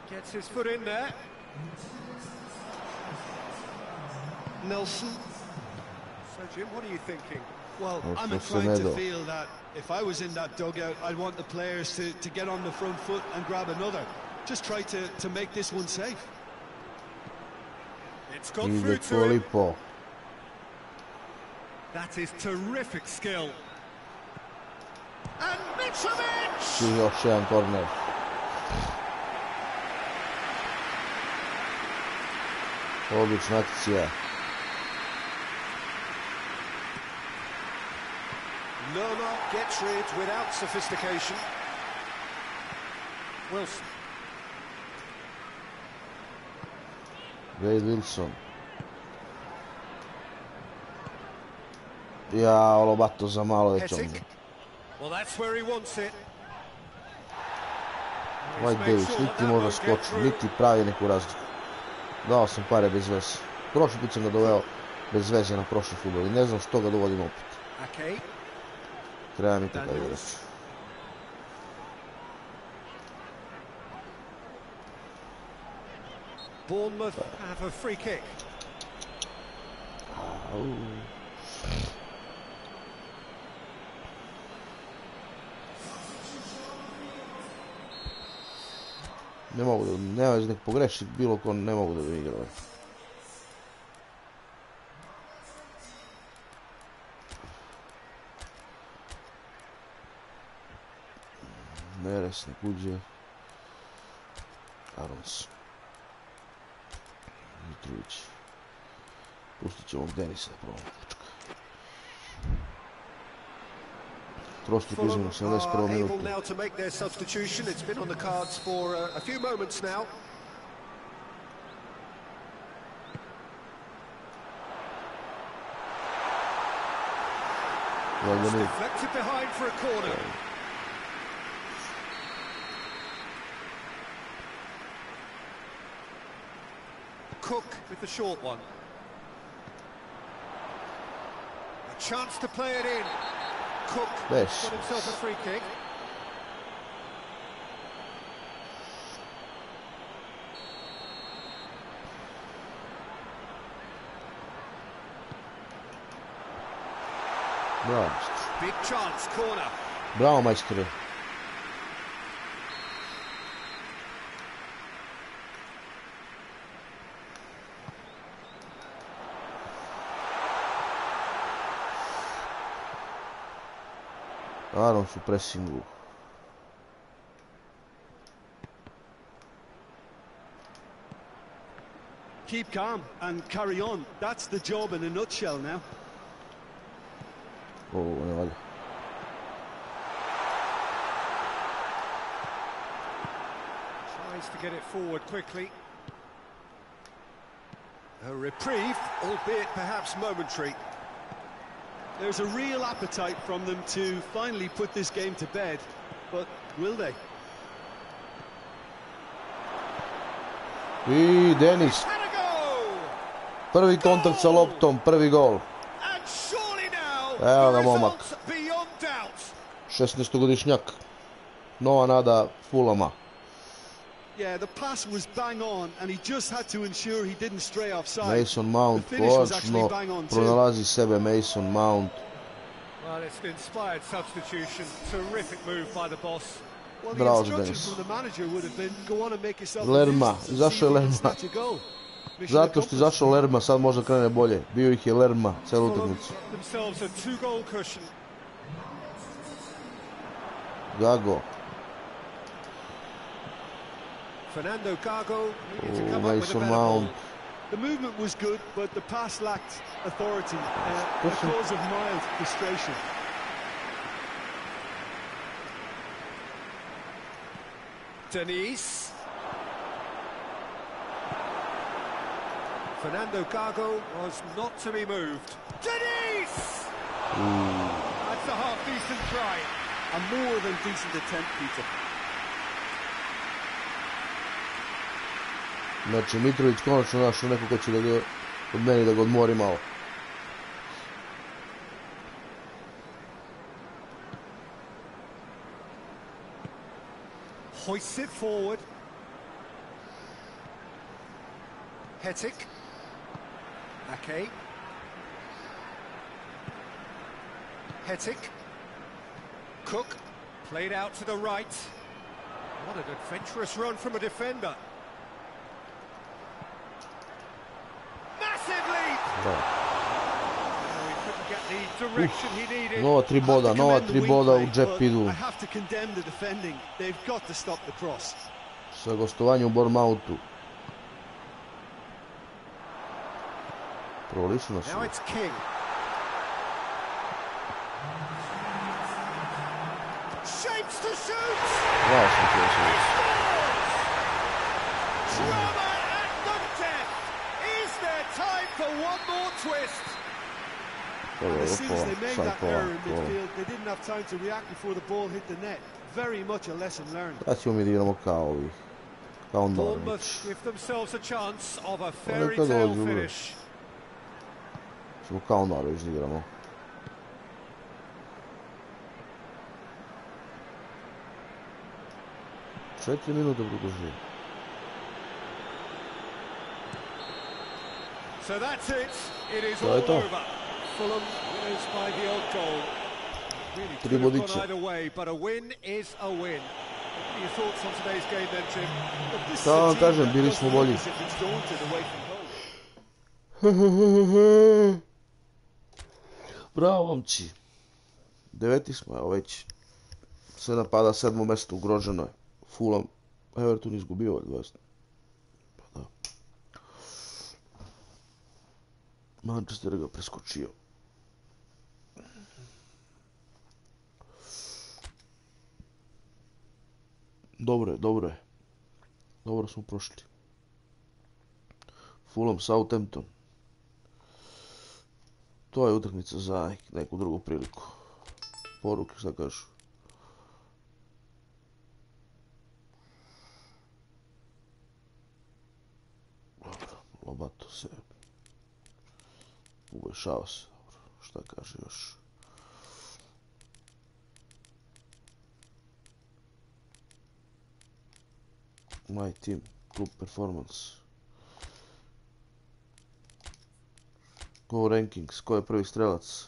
Gets his foot in there. Nelson. So, Jim, what are you thinking? Well, I'm inclined to feel that if I was in that dugout, I'd want the players to get on the front foot and grab another. Just try to make this one safe. It's gone through to him. That is terrific skill. And Mitrovic! Još jedan korner. Odlična akcija. Lerma gets rid without sophistication. Wilson. Wade Wilson. Ja, Lobato za malo je čovjek. Well, that's where he wants it. White Davis, niti može skočiti, niti pravi neku razliku. Dao sam pare bez veze. Prošli put sam ga doveo bez veze na prošli fudbal i ne znam što ga dovodim opet. Treba mi takav igrač. Bournemouth have a free kick. Ne mogu da, nema iz nek pogreši bilo ko, ne mogu da bi igrao. Neres nek uđe. Arons. Twich. Pustit ćemo Denisa da probamo točka. Trostruki izmjenu 71. minutu. Able now to make their substitution. It's been on the cards for a few moments now. It's deflected behind for a corner. Cook with the short one. A chance to play it in. Cook got himself a free kick. Bravo. Big chance, corner. Bravo, majstore. Arons u pressingu. Keep calm and carry on. That's the job in a nutshell now. Ovo ne valja. Tries to get it forward quickly. A reprieve, albeit perhaps momentary. There's a real appetite from them to finally put this game to bed, but will they? I Denis. Prvi kontakt sa loptom, prvi gol. Evo ga momak. 16-godišnjak. Nova nada Fulhama. Yeah, the pass was bang on and he just had to ensure he didn't stray offside. Mason Mount konačno pronalazi sebe. Mason Mount. Well, it's an inspired substitution. Terrific move by the boss. Well, the Bravo za instruction Denis. from the manager would have been go on and make yourself a Lerma, nuisance and izašao je see if you can Lerma. snatch a goal. Mission Zato što accomplished. izašao Lerma, sad može krene bolje. Bio ih je Lerma celu Fulham utakmicu. themselves a 2-goal cushion. Gago. Fernando Gago needed to come up with a Mason better ball. Mount. The movement was good, but the pass lacked authority, a cause of mild frustration. Denise. Fernando Gago was not to be moved. Denise! That's a half-decent try. A more than decent attempt, Peter. Znači, Mitrović konačno našao neko ko će da ga od meni da ga odmori malo. Hoists it forward. Hetic. Ake. Hetic. Cook. Played out to the right. What an adventurous run from a defender. Massive leap! He couldn't get the direction he needed. Nova 3 boda, nova 3 boda u džep idu. I have to condemn the defending. They've got to stop the cross. Sa gostovanjem u Bournemouthu. Prolično su. Now it's King. Shapes to shoot! Bravo sam ti se. Drama at the death! Is there time for one more twist? As soon as they made that error in midfield, they didn't have time to react before the ball hit the net. Very much a lesson learned. Sad ćemo mi da igramo kao ovi. Kao Norwich. Bournemouth give themselves a chance of a fairy tale finish. Ćemo kao Norwich da igramo. Četiri minuta produžuje. So that's it. It is To je all to. over. Fulham winners by the odd goal. Really Tri could have bodiće. gone either way, but a win is a win. What are your thoughts on today's game then, Jim? Look, this is Šta a vam team kažem, that bili doesn't smo look bolji. as if it's daunted away from home. Bravo, momci. 9. smo, evo već. Sve napada, 7. mjesto ugroženo je. Fulham, Everton izgubio 20. Pa da. Manchester ga preskočio. Dobro je, dobro je. Dobro smo prošli. Fulham, Southampton. To je utakmica za neku drugu priliku. Poruke, šta kažu? Dobro, Lobato se ubojšava se. Dobro, šta kaže još? My team, klub performance. Go rankings, ko je prvi strelac?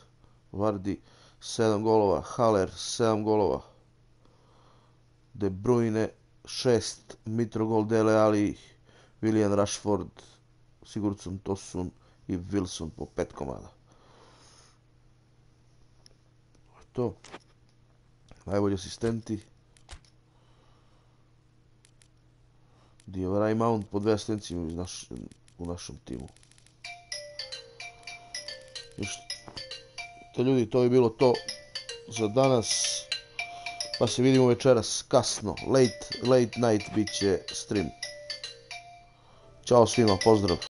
Vardy 7 golova, Haller 7 golova, De Bruyne 6, Mitrogol, Dele Alli, William Rashford, Sigurdsson, Tosun i Wilson po 5 komada. To. Najbolji asistenti. Diavara i Mount po 2 asistencije u našem timu. To ljudi, to bi bilo to za danas. Pa se vidimo večeras kasno. Late night bit će stream. Ćao svima, pozdrav.